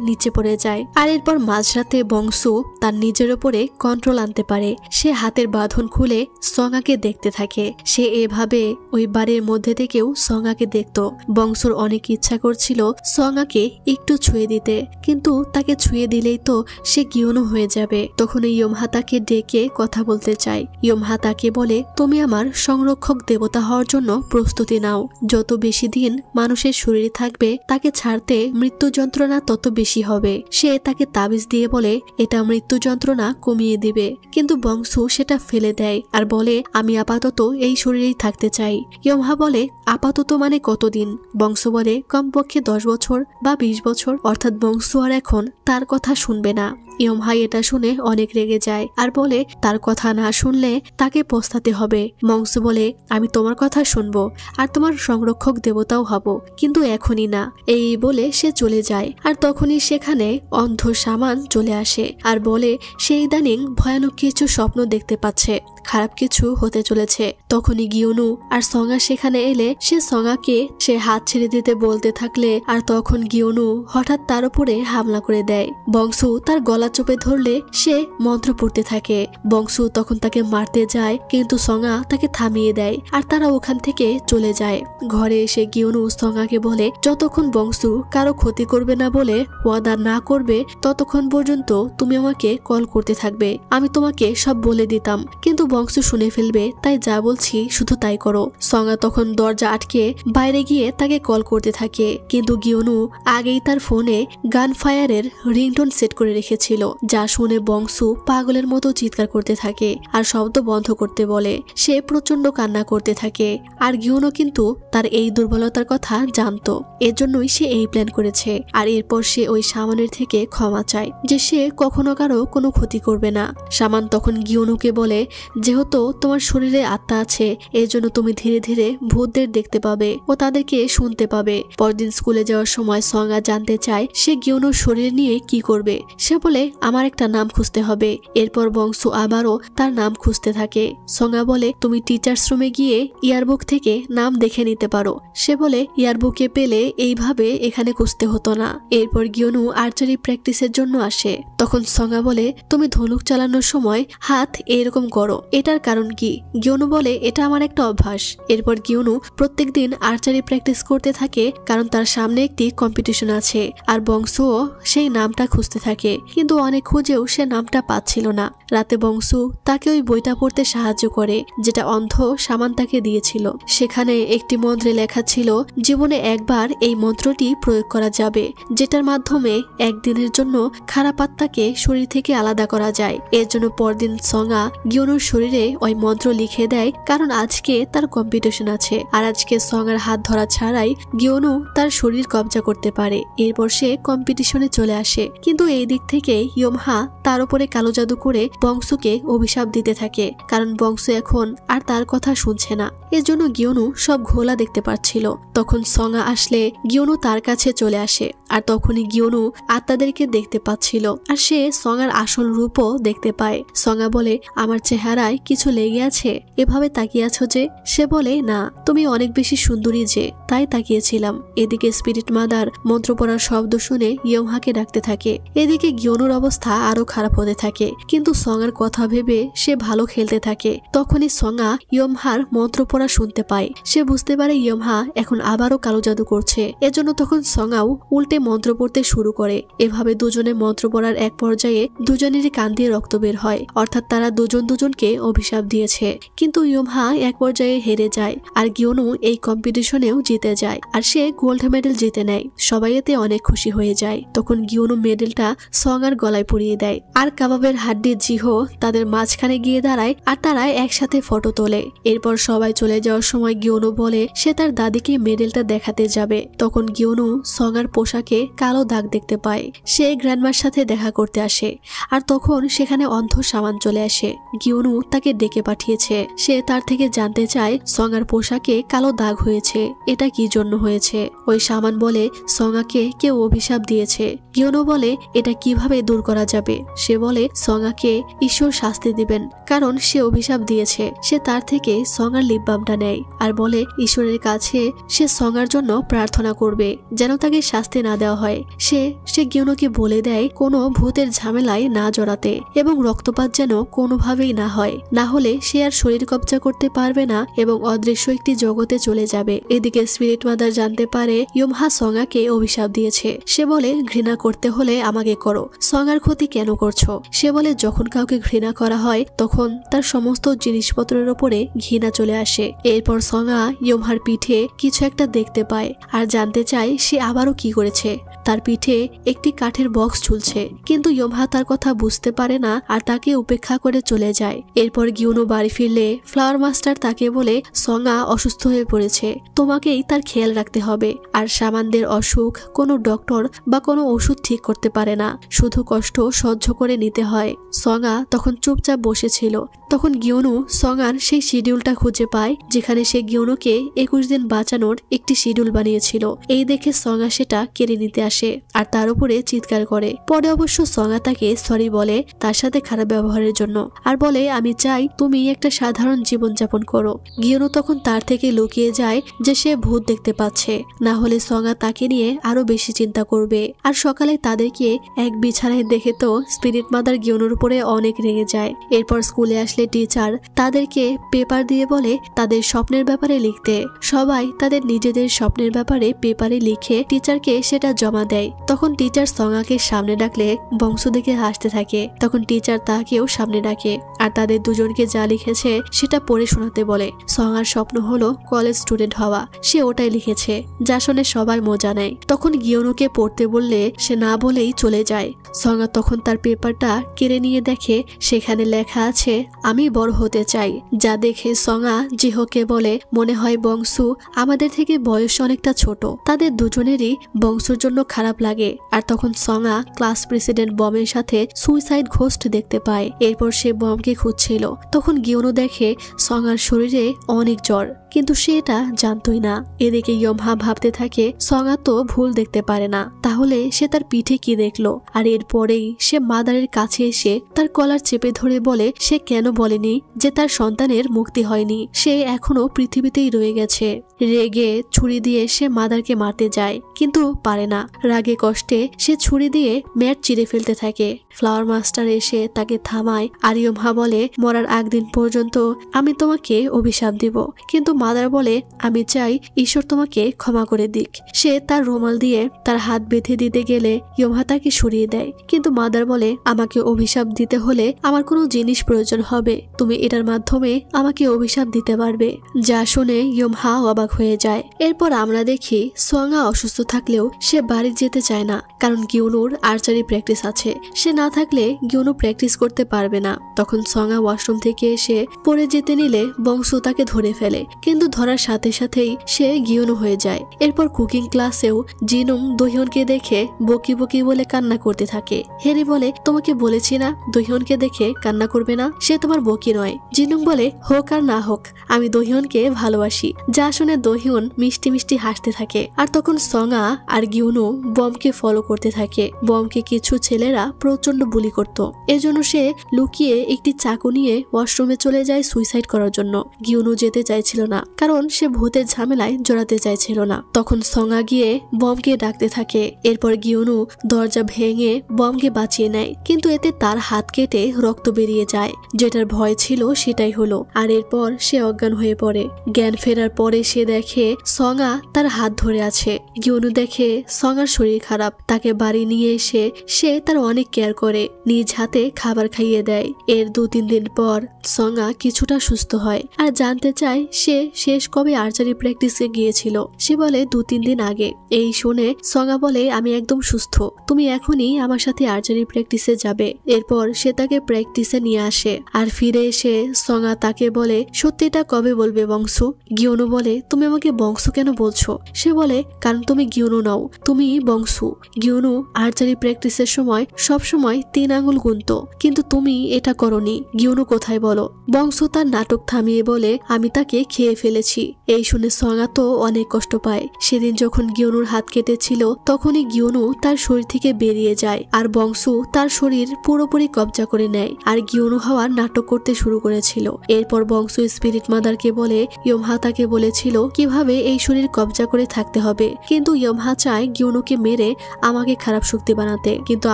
নিচে পড়ে যায়। আর এরপর মাঝরাতে বংশু তার নিজের উপরে কন্ট্রোল আনতে পারে। সে হাতের বাঁধন খুলে সঙ্গাকে দেখতে থাকে। সে এভাবে ওই বাড়ির মধ্যে থেকেও সঙ্গাকে দেখত। বংশুর অনেক ইচ্ছা করছিল সঙ্গাকে একটু ছুঁয়ে দিতে, কিন্তু তাকে ছুঁয়ে দিলেই তো সে গিউনু হয়ে যাবে। তখন ইয়মহা তাকে ডেকে কথা বলতে চায়। ইয়মহা তাকে বলে, তুমি আমার সংরক্ষক দেবতা হওয়ার জন্য প্রস্তুতি নাও। যত বেশি দিন মানুষের শরীরে থাকবে তাকে ছাড়তে মৃত্যু যন্ত্রণা তত বেশি হবে। সে তাকে তাবিজ দিয়ে বলে এটা মৃত্যু যন্ত্রণা কমিয়ে দিবে, কিন্তু বংশু সেটা ফেলে দেয় আর বলে, আমি আপাতত এই শরীরেই থাকতে চাই। ইয়মহা বলে, আপাতত মানে কতদিন? বংশু বলে, কমপক্ষে 10 বছর বা 20 বছর। অর্থাৎ বংশু আর এখন তার কথা শুনবে না। ইয়মহা এটা শুনে অনেক রেগে যায় আর বলে, তার কথা না শুনলে তাকে পস্তাতে হবে। বংশু বলে, আমি তোমার কথা শুনবো আর তোমার সংরক্ষক দেবতাও হব, কিন্তু এখনই না। এই বলে সে চলে যায়। আর তখনই সেখানে অন্ধ সামান চলে আসে আর বলে সে ইদানিং ভয়ানক কিছু স্বপ্ন দেখতে পাচ্ছে, খারাপ কিছু হতে চলেছে। তখনই গিউনু আর সঙ্গা সেখানে এলে সে সঙ্গাকে সে হাত ছেড়ে দিতে বলতে থাকলে আর তখন গিউনু হঠাৎ তার উপরে হামলা করে দেয়। বংশু তার গলা চেপে ধরলে সে মন্ত্র পড়তে থাকে। বংশু তখন তাকে মারতে যায়, কিন্তু সঙ্গা তাকে থামিয়ে দেয় আর তারা ওখান থেকে চলে যায়। ঘরে এসে গিউনু সঙ্গাকে বলে, যতক্ষণ বংশু কারো ক্ষতি করবে না বলে ওয়াদা না করবে ততক্ষণ পর্যন্ত তুমি আমাকে কল করতে থাকবে। আমি তোমাকে সব বলে দিতাম, কিন্তু বংশু শুনে ফেলবে, তাই যা বলছি শুধু তাই করো। সঙ্গা তখন দরজা আটকে বাইরে গিয়ে তাকে কল করতে থাকে, কিন্তু গিউনু আগেই তার ফোনে গান ফায়ারের রিংটোন সেট করে রেখেছিল, যা শুনে বংশু পাগলের মতো চিৎকার করতে থাকে আর শব্দ বন্ধ করতে বলে। সে প্রচন্ড কান্না করতে থাকে আর গিউনু কিন্তু তার এই দুর্বলতার কথা জানতো, এজন্যই সে এই প্ল্যান করেছে। আর এরপর সে ওই সামানের থেকে ক্ষমা চায় যে সে কখনো কারো কোনো ক্ষতি করবে না। সামান তখন গিউনুকে বলে যেহেতু তোমার শরীরে আত্মা আছে, এই জন্য তুমি ধীরে ধীরে ভূতদের দেখতে পাবে ও তাদেরকে শুনতে পাবে। পরদিন স্কুলে যাওয়ার সময় সঙ্গা জানতে চায় সে গিওনুর শরীর নিয়ে কি করবে। সে বলে আমার একটা নাম খুঁজতে হবে। এরপর বংশু আবারও তার নাম খুঁজতে থাকে। সঙ্গা বলে তুমি টিচার্স রুমে গিয়ে ইয়ারবুক থেকে নাম দেখে নিতে পারো। সে বলে ইয়ারবুকে পেলে এইভাবে এখানে খুঁজতে হতো না। এরপর গিওনু আর্চারি প্র্যাকটিসের জন্য আসে। তখন সঙ্গা বলে তুমি ধনুক চালানোর সময় হাত এরকম করো, এটার কারণ কি? গিওনু বলে এটা আমার একটা অভ্যাস। এরপর গিওনু প্রত্যেকদিন আর্চারি প্র্যাকটিস করতে থাকে, কারণ তার সামনে একটি কম্পিটিশন আছে। আর বংশুও সেই নামটা খুঁজতে থাকে, কিন্তু অনেক খুঁজেও সে নামটা পাচ্ছিল না। রাতে বংশু তাকে ওই বইটা পড়তে সাহায্য করে, যেটা অন্ধ সামান্তাকে দিয়েছিল। সেখানে একটি মন্ত্রে লেখা ছিল জীবনে একবার এই মন্ত্রটি প্রয়োগ করা যাবে, যেটার মাধ্যমে একদিনের জন্য খারাপ আত্মাকে শরীর থেকে আলাদা করা যায়। এর জন্য পরদিন সঙ্গা গিওনুর শরীরে ওই মন্ত্র লিখে দেয়, কারণ আজকে তার কম্পিটিশন আছে। আর আজকে সঙ্গার হাত ধরা ছাড়াই গিওনু তার শরীর কবজা করতে পারে। এরপর সে কম্পিটিশনে চলে আসে, কিন্তু এই দিক থেকে ইয়োমহা তার উপরে কালো জাদু করে বংশুকে অভিশাপ দিতে থাকে, কারণ বংশু এখন আর তার কথা শুনছে না। এর জন্য গিওনু সব ঘোলা দেখতে পাচ্ছিল। তখন সঙ্গা আসলে গিওনু তার কাছে চলে আসে, আর তখনই গিওনু আত্মাদেরকে দেখতে পাচ্ছিল। আর সে সঙ্গার আসল রূপও দেখতে পায়। সঙ্গা বলে আমার চেহারায় কিছু লেগে আছে, এভাবে তাকিয়ে আছো যে? সে বলে না, তুমি অনেক বেশি সুন্দরী যে, তাই তাকিয়েছিলাম। এদিকে স্পিরিট মাদার মন্ত্র পড়ার শব্দ শুনে ইয়োমহাকে ডাকতে থাকে। এদিকে গিওনুর অবস্থা আরো খারাপ হতে থাকে, কিন্তু সঙ্গার কথা ভেবে সে ভালো খেলতে থাকে। তখনই সঙ্গা ইয়োমহার মন্ত্র পড়া শুনতে পায়। সে বুঝতে পারে ইয়োমহা এখন আবারও কালো জাদু করছে। এজন্য তখন সঙ্গাও উল্টে মন্ত্র পড়তে শুরু করে। এভাবে দুজনে মন্ত্র পড়ার এক পর্যায়ে দুজনেরই কান দিয়ে রক্ত বের হয়, অর্থাৎ তারা দুজন দুজনকে অভিশাপ দিয়েছে। কিন্তু ইয়োমহা এক পর্যায়ে হেরে যায়, আর গিওনু এই কম্পিটিশনেও জিতে যায়, আর সে গোল্ড মেডেল জিতে নেয়। সবাই এতে অনেক খুশি হয়ে যায়। তখন গিওনু মেডেলটা সঙ্গার গলায় পরিয়ে দেয়, আর কাবাবের হাড্ডি জিহো তাদের মাঝখানে গিয়ে দাঁড়ায়, আর তারা একসাথে ফটো তোলে। এরপর সবাই চলে যাওয়ার সময় গিওনু বলে সে তার দাদিকে মেডেলটা দেখাতে যাবে। তখন গিওনু সঙ্গার পোশাকে কালো দাগ দেখতে পায়। সে গ্র্যান্ডমার সাথে দেখা করতে আসে, আর তখন সেখানে অন্ধ সামান চলে আসে। গিওনু তাকে ডেকে পাঠিয়েছে। সে তার থেকে জানতে চায় সঙ্গার পোশাকে কালো দাগ হয়েছে, এটা কি জন্য হয়েছে। ওই সামান বলে সঙ্গাকে কেউ অভিশাপ দিয়েছে। গিওনু বলে এটা কিভাবে দূর করা যাবে। সে বলে সঙ্গাকে ঈশ্বর শাস্তি দিবেন, কারণ সে অভিশাপ দিয়েছে। সে তার থেকে সঙ্গার লিপবামটা নেয়, আর বলে ঈশ্বরের কাছে সে সঙ্গার জন্য প্রার্থনা করবে যেন তাকে শাস্তি না দেওয়া হয়। সে গিওনুকে বলে দেয় কোনো ভূতের ঝামেলায় না জড়াতে, এবং রক্তপাত যেন কোনোভাবেই না হয়, না হলে সে আর শরীর কবজা করতে পারবে না এবং অদৃশ্য একটি জগতে চলে যাবে। এদিকে স্পিরিট মাদার জানতে পারে ইয়োমহা সঙ্গাকে অভিশাপ দিয়েছে। সে বলে ঘৃণা করতে হলে আমাকে করো, সঙ্গার ক্ষতি কেন করছো? সে বলে যখন কাউকে ঘৃণা করা হয় তখন তার সমস্ত জিনিসপত্রের ওপরে ঘৃণা চলে আসে। এরপর সঙ্গা ইয়োমহার পিঠে কিছু একটা দেখতে পায়, আর জানতে চায় সে আবারও কি করেছে। তার পিঠে একটি কাঠের বক্স ঝুলছে, কিন্তু ইয়োমহা তার কথা বুঝতে পারে না, আর তাকে উপেক্ষা করে চলে যায়। এরপর গিওনু বাড়ি ফিরলে ফ্লাওয়ার মাস্টার তাকে বলে সঙ্গা অসুস্থ হয়ে পড়েছে, তোমাকেই তার খেয়াল রাখতে হবে। আর সামানদের অসুখ কোনো ডক্টর বা কোনো ওষুধ ঠিক করতে পারে না, শুধু কষ্ট সহ্য করে নিতে হয়। সঙ্গা তখন চুপচাপ বসেছিল। তখন গিওনু সঙ্গার সেই শিডিউলটা খুঁজে পায়, যেখানে সে গিওনুকে 21 দিন বাঁচানোর একটি শিডিউল বানিয়েছিল। এই দেখে সঙ্গা সেটা কেড়ে নিতে আসে, আর তার উপরে চিৎকার করে। পরে অবশ্য সঙ্গা তাকে সরি বলে তার সাথে খারাপ ব্যবহারের জন্য, আর বলে আমি চাই তুমি একটা সাধারণ জীবনযাপন করো। গিওনু তখন তার থেকে লুকিয়ে যায় যে সে ভূত দেখতে পাচ্ছে, না হলে সঙ্গা তাকে নিয়ে আরো বেশি চিন্তা করবে। আর সকালে তাদেরকে এক বিছানায় দেখে তো স্পিরিট মাদার গিওনুর উপরে অনেক রেগে যায়। এরপর স্কুলে আসলে টিচার তাদেরকে পেপার দিয়ে বলে তাদের স্বপ্নের ব্যাপারে লিখতে। সবাই তাদের নিজেদের স্বপ্নের ব্যাপারে পেপারে লিখে টিচারকে সেটা জমা দেয়। তখন টিচার সঙ্গাকে সামনে ডাকলে বংশ দেখে হাসতে থাকে। তখন টিচার তাকেও সামনে ডাকে, আর তাদের দুজনকে যা লিখেছে সেটা পড়ে শোনাতে বলে। সঙ্গার স্বপ্ন হলো কলেজ স্টুডেন্ট হওয়া, সে ওটাই লিখেছে, যা শুনে সবাই মজা নেয়। তখন গিওনুকে পড়তে বললে সে না বলেই চলে যায়। সঙ্গা তখন তার পেপারটা কেড়ে নিয়ে দেখে সেখানে লেখা আছে আমি বড় হতে চাই। যা দেখে সঙ্গা জিহোকে বলে মনে হয় বংশু আমাদের থেকে বয়স অনেকটা ছোট। তাদের দুজনেরই বংশুর জন্য খারাপ লাগে। আর তখন সঙ্গা ক্লাস প্রেসিডেন্ট বমের সাথে সুইসাইড ঘোস্ট দেখতে পায়। এরপর সে বমকে খুঁজছিল। তখন গিউনো দেখে সঙ্গার শরীরে অনেক জ্বর, কিন্তু সে এটা জানতই না। এদিকে ইয়মহা ভাবতে থাকে সঙ্গা তো ভুল দেখতে পারে না, তাহলে সে তার পিঠে কি দেখলো। আর এরপরেই সে মাদারের কাছে এসে তার কলার চেপে ধরে বলে সে কেন বলেনি যে তার সন্তানের মুক্তি হয়নি, সে এখনো পৃথিবীতেই রয়ে গেছে। রেগে ছুরি দিয়ে সে মাদারকে মারতে যায়, কিন্তু পারে না। রাগে কষ্টে সে ছুরি দিয়ে ম্যাট চিরে ফেলতে থাকে। ফ্লাওয়ার মাস্টার এসে তাকে থামায়। আর ইয়মহা বলে মরার আগদিন পর্যন্ত আমি তোমাকে অভিশাপ দিব, কিন্তু মাদার বলে আমি চাই ঈশ্বর তোমাকে ক্ষমা করে দিক। সে তার রুমাল দিয়ে তার হাত বেঁধে দিতে গেলে ইয়মহা তাকে সরিয়ে দেয়, কিন্তু মাদার বলে আমাকে অভিশাপ দিতে হলে আমার কোনো জিনিস প্রয়োজন হবে, তুমি এটার মাধ্যমে আমাকে অভিশাপ দিতে পারবে। যা শুনে ইয়মহা অবাক হয়ে যায়। এরপর আমরা দেখি সোয়াঙ্গা অসুস্থ থাকলেও সে বাড়ি যেতে চায় না, কারণ গিউনুর আর্চারি প্র্যাকটিস আছে। সে না থাকলে গিউনু প্র্যাকটিস করতে পারবে না। তখন সোয়াঙ্গা ওয়াশরুম থেকে এসে পড়ে যেতে নিলে বংশু তাকে ধরে ফেলে, কিন্তু ধরার সাথে সাথেই সে গিউনু হয়ে যায়। এরপর কুকিং ক্লাসেও জিনুং দোহিয়নকে দেখে বকি বকি বলে কান্না করতে থাকে। হেরি বলে তোমাকে বলেছি না দোহিয়নকে দেখে কান্না করবে না, সে তোমার বকি নয়। জিনুং বলে হোক আর না হোক আমি দোহিয়নকে ভালোবাসি। যা শুনে দোহিয়ন মিষ্টি মিষ্টি হাসতে থাকে। আর তখন সোয়াঙ্গা আর গিউনু বমকে ফলো করতে থাকে। বমকে কিছু ছেলেরা প্রচন্ড বুলি করত, এজন্য সে লুকিয়ে একটি চাকু নিয়ে ওয়াশরুমে চলে যায় সুইসাইড করার জন্য। গিউনু যেতে চাইছিল না, কারণ সে ভূতের ঝামেলায় জড়াতে চাইছিল না। তখন সোয়াঙ্গা গিয়ে বমকে ডাকতে থাকে। এরপর গিউনু দরজা ভেঙে বমকে বাঁচিয়ে নেয়, কিন্তু এতে তার হাত কেটে রক্ত বেরিয়ে যায়। যেটার ভয় ছিল সেটাই হলো। আর এরপর সে অজ্ঞান হয়ে পড়ে। জ্ঞান ফেরার পরে সে দেখে সোয়াঙ্গা তার হাত ধরে আছে। গিউনু দেখে সোয়াঙ্গার শরীর খারাপ, তাকে বাড়ি নিয়ে এসে সে তার অনেক কেয়ার করে, নিজ হাতে খাবার খাইয়ে দেয়। এর 2-3 দিন পর সোয়াঙ্গা কিছুটা সুস্থ হয়। আর জানতে চায় সে শেষ কবে আর্চারি প্র্যাকটিসে গিয়েছিল। সে বলে 2-3 দিন আগে। এই শুনে সোয়াঙ্গা বলে আমি একদম সুস্থ, তুমি এখনই আমার সাথে আর্চারি প্র্যাকটিসে যাবে। এরপর সে তাকে প্র্যাকটিসে নিয়ে আসে। আর ফিরে এসে সোয়াঙ্গা তাকে বলে সত্যিটা কবে বলবে বংশু। গিউনু বলে তুমি আমাকে বংশু কেন বলছো? সে বলে কারণ তুমি গিউনু নও, তুমি বংশু। গিউনু আর্চারি প্র্যাকটিসের সময় সব সময় 3 আঙ্গুল গুনতো, কিন্তু তুমি এটা করনি। গিউনু কোথায় বলো? বংশু তার নাটক থামিয়ে বলে আমি তাকে খেয়ে ফেলেছি। এই শুনে সোয়াঙ্গা তো অনেক কষ্ট পায়। সেদিন যখন গিউনুর হাত কেটেছিল তখনই গিউনু তার শরীর থেকে বেরিয়ে যায়, আর বংশু তার শরীর পুরোপুরি কবজা করে নেয়। আর গিউনু হওয়ার নাটক করতে শুরু করেছিল। এরপর বংশু স্পিরিট মাদারকে বলে ইয়মহা তাকে বলেছিল কিভাবে এই শরীর কবজা করে থাকতে হবে, কিন্তু ইয়মহা চায় গিউনুকে মেরে আমাকে খারাপ শক্তি বানাতে। কিন্তু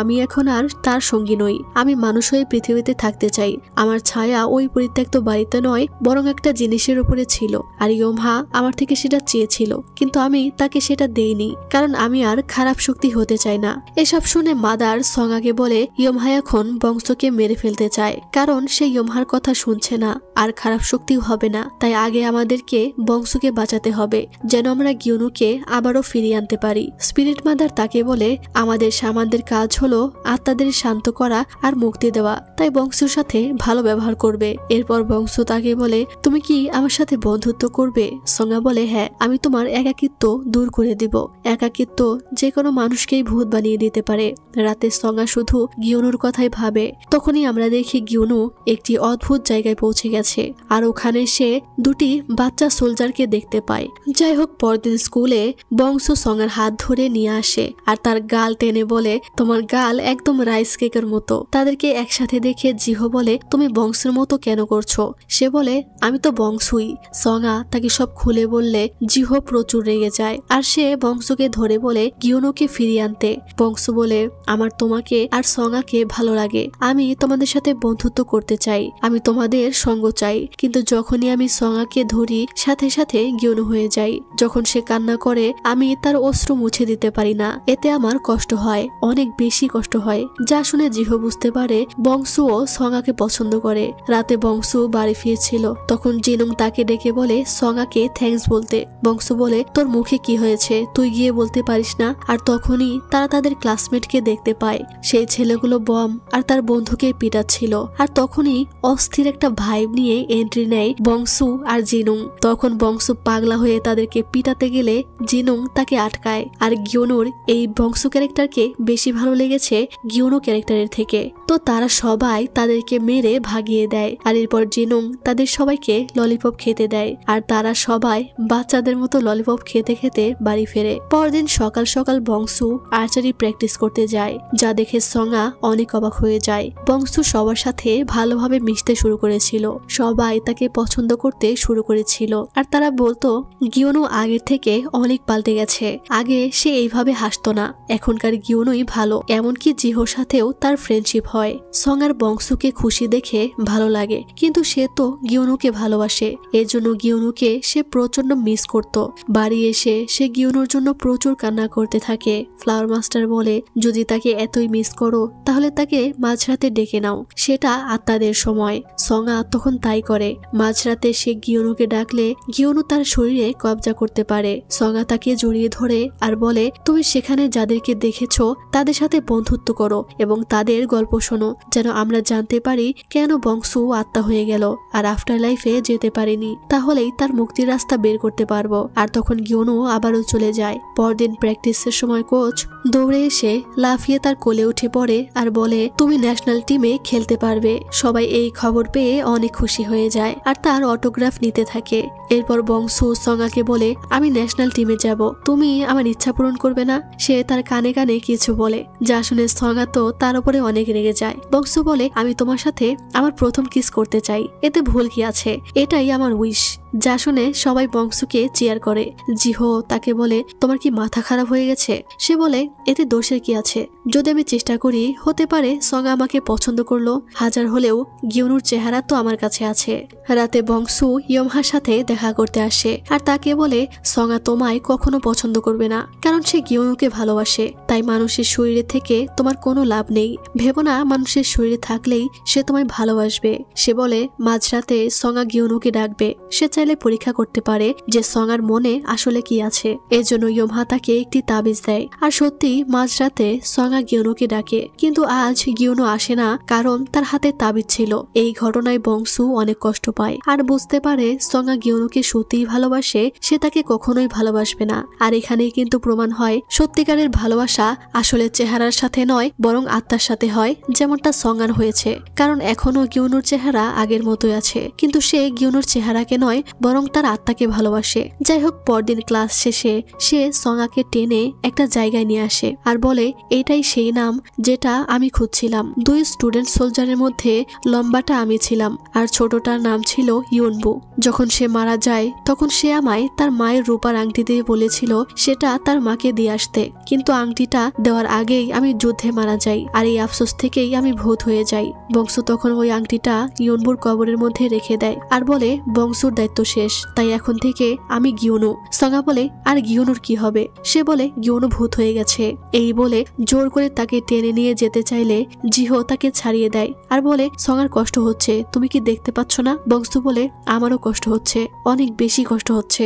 আমি এখন আর তার সঙ্গী নই, আমি মানুষ হয়ে পৃথিবীতে থাকতে চাই। আমার ছায়া ওই পরিত্যক্ত বাড়িতে নয়, বরং একটা জিনিসের উপরে ছিল। আর ইয়মহা আমার থেকে সেটা চেয়েছিল, কিন্তু আমি তাকে সেটা দেইনি, কারণ আমি আর খারাপ শক্তি হতে চাই না। এসব শুনে মাদার সোয়াঙ্গাকে বলে ইয়মহা এখন বংশকে মেরে ফেলতে চায়, কারণ সে ইয়মহার কথা শুনছে না, আর খারাপ শক্তিও হবে না। তাই আগে আমাদেরকে বংশকে বাঁচাতে হবে, যেন আমরা গিউনুকে আবারও ফিরিয়ে আনতে পারি। স্পিরিট মাদার তাকে বলে আমাদের সামানদের কাজ হলো আত্মাদের শান্ত করা আর মুক্তি দেওয়া, তাই বংশুর সাথে ভালো ব্যবহার করবে। এরপর বংশু তাকে বলে তুমি কি আমার সাথে বন্ধুত্ব করবে? সোয়াঙ্গা বলে হ্যাঁ, আমি তোমার একাকিত্ব দূর করে দিব। একাকিত্ব যে কোনো মানুষকেই ভূত বানিয়ে দিতে পারে। রাতে সোয়াঙ্গা শুধু গিউনুর কথাই ভাবে। তখনই আমরা দেখি গিউনু একটি অদ্ভুত জায়গায় পৌঁছে গেছে, আর ওখানে সে 2টি বাচ্চা সোলজারকে দেখতে পায়। যাই হোক, পরদিন স্কুলে বংশু সোয়াঙ্গার হাত ধরে নিয়ে আসে আর তার গাল টেনে বলে তোমার গাল একদম রাইস কেকের মতো। তাদেরকে একসাথে দেখে জিহো বলে তুমি বংশের মতো কেন করছো? সে বলে আমি তো বংশুই। সোয়াঙ্গা তাকে সব খুলে বললে জিহো প্রচুর রেগে যায়, আর সে বংশকে ধরে বলে গিউনুকে ফিরিয়ে আনতে। বংশু বলে আমার তোমাকে আর সোয়াঙ্গাকে ভালো লাগে, আমি তোমাদের সাথে বন্ধুত্ব করতে চাই, আমি তোমাদের সঙ্গ চাই। কিন্তু যখনই আমি সোয়াঙ্গাকে ধরি সাথে সাথে গিউনু হয়ে যাই। যখন সে কান্না করে আমি তার অশ্রু মুছে দিতে পারি না, এতে আমার কষ্ট হয়, অনেক বেশি কষ্ট হয়। যা শুনে জিহো বুঝতে পারে বংশুও সোয়াঙ্গাকে পছন্দ করে। রাতে বংশু বাড়ি ফিরছিল, তখন জিনুং তাকে ডেকে বলে সঙ্গাকে থ্যাঙ্কস বলতে। বংশু বলে তোর মুখে কি হয়েছে, তুই গিয়ে বলতে পারিস না? আর তখনই তারা তাদের ক্লাসমেটকে দেখতে পায়। সেই ছেলেগুলো বম আর তার বন্ধুকে পিটাচ্ছিল। আর তখনই অস্থির একটা ভাইব নিয়ে এন্ট্রি নেয় বংশু আর জিনুং। তখন বংশু পাগলা হয়ে তাদেরকে পিটাতে গেলে জিনুং তাকে আটকায়। আর গিওনুর এই বংশু ক্যারেক্টারকে বেশি ভালো লেগেছে গিওনো ক্যারেক্টারের থেকে, তো তারা সবাই তাদেরকে মেরে ভাগিয়ে দেয়। আর এরপর জিনুং তাদের সবাইকে ললিপপ খেতে দেয় আর তারা সবাই বাচ্চাদের মতো ললিপপ খেতে খেতে বাড়ি ফেরে। পরদিন সকাল সকাল বংশু আর্চারি প্র্যাকটিস করতে যায়, যা দেখে সঙ্গা অনেক অবাক হয়ে যায়। বংশু সবার সাথে ভালোভাবে মিশতে শুরু করেছিল, সবাই তাকে পছন্দ করতে শুরু করেছিল। আর তারা বলতো গিওনো আগের থেকে অনেক পাল্টে গেছে, আগে সে এইভাবে হাসতো না, এখনকার গিওনোই ভালো। এমনকি জিহোর সাথেও তার ফ্রেন্ডশিপ হয়। সঙ্গার বংশুকে খুশি দেখে ভালো লাগে, কিন্তু সে তো গিওনোকে ভালোবাসে, এর জন্য গিওনোকে সে প্রচন্ড মিস করত। বাড়ি এসে সে গিওনোর জন্য প্রচুর কান্না করতে থাকে। ফ্লাওয়ার মাস্টার বলে যদি তাকে এতই মিস করো তাহলে তাকে মাঝরাতে ডেকে নাও, সেটা আত্মাদের সময়। সঙ্গা তখন তাই করে। মাঝরাতে সে গিওনোকে ডাকলে গিওনো তার শরীরে কবজা করতে পারে। সঙ্গা তাকে জড়িয়ে ধরে আর বলে তুমি সেখানে যাদেরকে দেখেছো তাদের সাথে বন্ধুত্ব করো এবং তাদের গল্প শোনো, যেন আমরা জানতে পারি কেন বংশু আত্মা হয়ে গেল আর আফটার লাইফে যেতে পারেনি, তাহলেই তার মুক্তির রাস্তা বের করতে পারবো। আর তখন গিওনো আবারও চলে যায়। পরদিন প্র্যাকটিসের সময় কোচ দৌড়ে এসে লাফিয়ে তার কোলে উঠে পড়ে আর বলে তুমি ন্যাশনাল টিমে খেলতে পারবে। সবাই এই খবর পেয়ে অনেক খুশি হয়ে যায় আর তার অটোগ্রাফ নিতে থাকে। এরপর বংশু সঙ্গাকে বলে আমি ন্যাশনাল টিমে যাব, তুমি আমার ইচ্ছা পূরণ করবে না? সে তার কানে কানে কিছু বলে, যা শুনে সঙ্গা তো তার উপরে অনেক রেগে যায়। বংশু বলে আমি তোমার সাথে আমার প্রথম কিস করতে চাই, এতে ভুল কি আছে, এটাই আমার উইশ। যা শুনে সবাই বংশুকে চিয়ার করে। জিহো তাকে বলে তোমার কি মাথা খারাপ হয়ে গেছে? সে বলে এতে দোষের কি আছে, যদি আমি চেষ্টা করি হতে পারে সঙ্গা আমাকে পছন্দ করলো, হাজার হলেও গিওনুর চেহারা তো আমার কাছে আছে। রাতে বংশু ইয়মহার সাথে দেখা করতে আসে আর তাকে বলে সঙ্গা তোমায় কখনো পছন্দ করবে না, কারণ সে গিওনুকে ভালোবাসে। তাই মানুষের শরীরে থেকে তোমার কোনো লাভ নেই, ভেবো না মানুষের শরীরে থাকলেই সে তোমায় ভালোবাসবে। সে বলে মাঝরাতে সঙ্গা গিওনুকে ডাকবে, সে চাইলে পরীক্ষা করতে পারে যে সঙ্গার মনে আসলে কি আছে। এর জন্য ইয়মহা তাকে একটি তাবিজ দেয়। আর সত্যি মাঝরাতে সঙ্গা গিওনুকে ডাকে, কিন্তু আজ গিওনু আসে না কারণ তার হাতে তাবিজ ছিল। এই ঘটনায় বংশু অনেক কষ্ট পায় আর বুঝতে পারে সঙ্গা গিওনুকে সত্যিই ভালোবাসে, সে তাকে কখনোই ভালোবাসবে না। আর এখানেই কিন্তু প্রমাণ হয় সত্যিকারের ভালোবাসা আসলে চেহারার সাথে নয় বরং আত্মার সাথে হয়, যেমনটা সঙ্গার হয়েছে। কারণ এখনো গিওনুর চেহারা আগের মতোই আছে, কিন্তু সে গিওনুর চেহারাকে নয় বরং তার আত্মাকে ভালোবাসে। যাই হোক, পরদিন ক্লাস শেষে সে সঙ্গাকে টেনে একটা জায়গায় নিয়ে আসে আর বলে এটাই সেই নাম যেটা আমি খুঁজছিলাম। দুই স্টুডেন্ট সোলজারের মধ্যে লম্বাটা আমি ছিলাম আর ছোটটার নাম ছিল ইউনবু। যখন সে মারা যায় তখন সে আমায় তার মায়ের রূপার আংটি দিয়ে বলেছিল সেটা তার মাকে দিয়ে আসতে, কিন্তু আংটিটা দেওয়ার আগেই আমি যুদ্ধে মারা যাই আর এই আফসোস থেকেই আমি ভূত হয়ে যাই। বংশু তখন ওই আংটিটা ইউনবুর কবরের মধ্যে রেখে দেয় আর বলে বংশুর দায়িত্ব শেষ, তাই এখন থেকে আমি গিওনু। সঙ্গা বলে আর গিওনুর কি হবে? সে বলে গিওনু ভূত হয়ে গেছে। এই বলে জোর করে তাকে টেনে নিয়ে যেতে চাইলে জিহো তাকে ছাড়িয়ে দেয় আর বলে সঙ্গার কষ্ট হচ্ছে, তুমি কি দেখতে পাচ্ছ না? বংশু বলে আমারও কষ্ট হচ্ছে, অনেক বেশি কষ্ট হচ্ছে।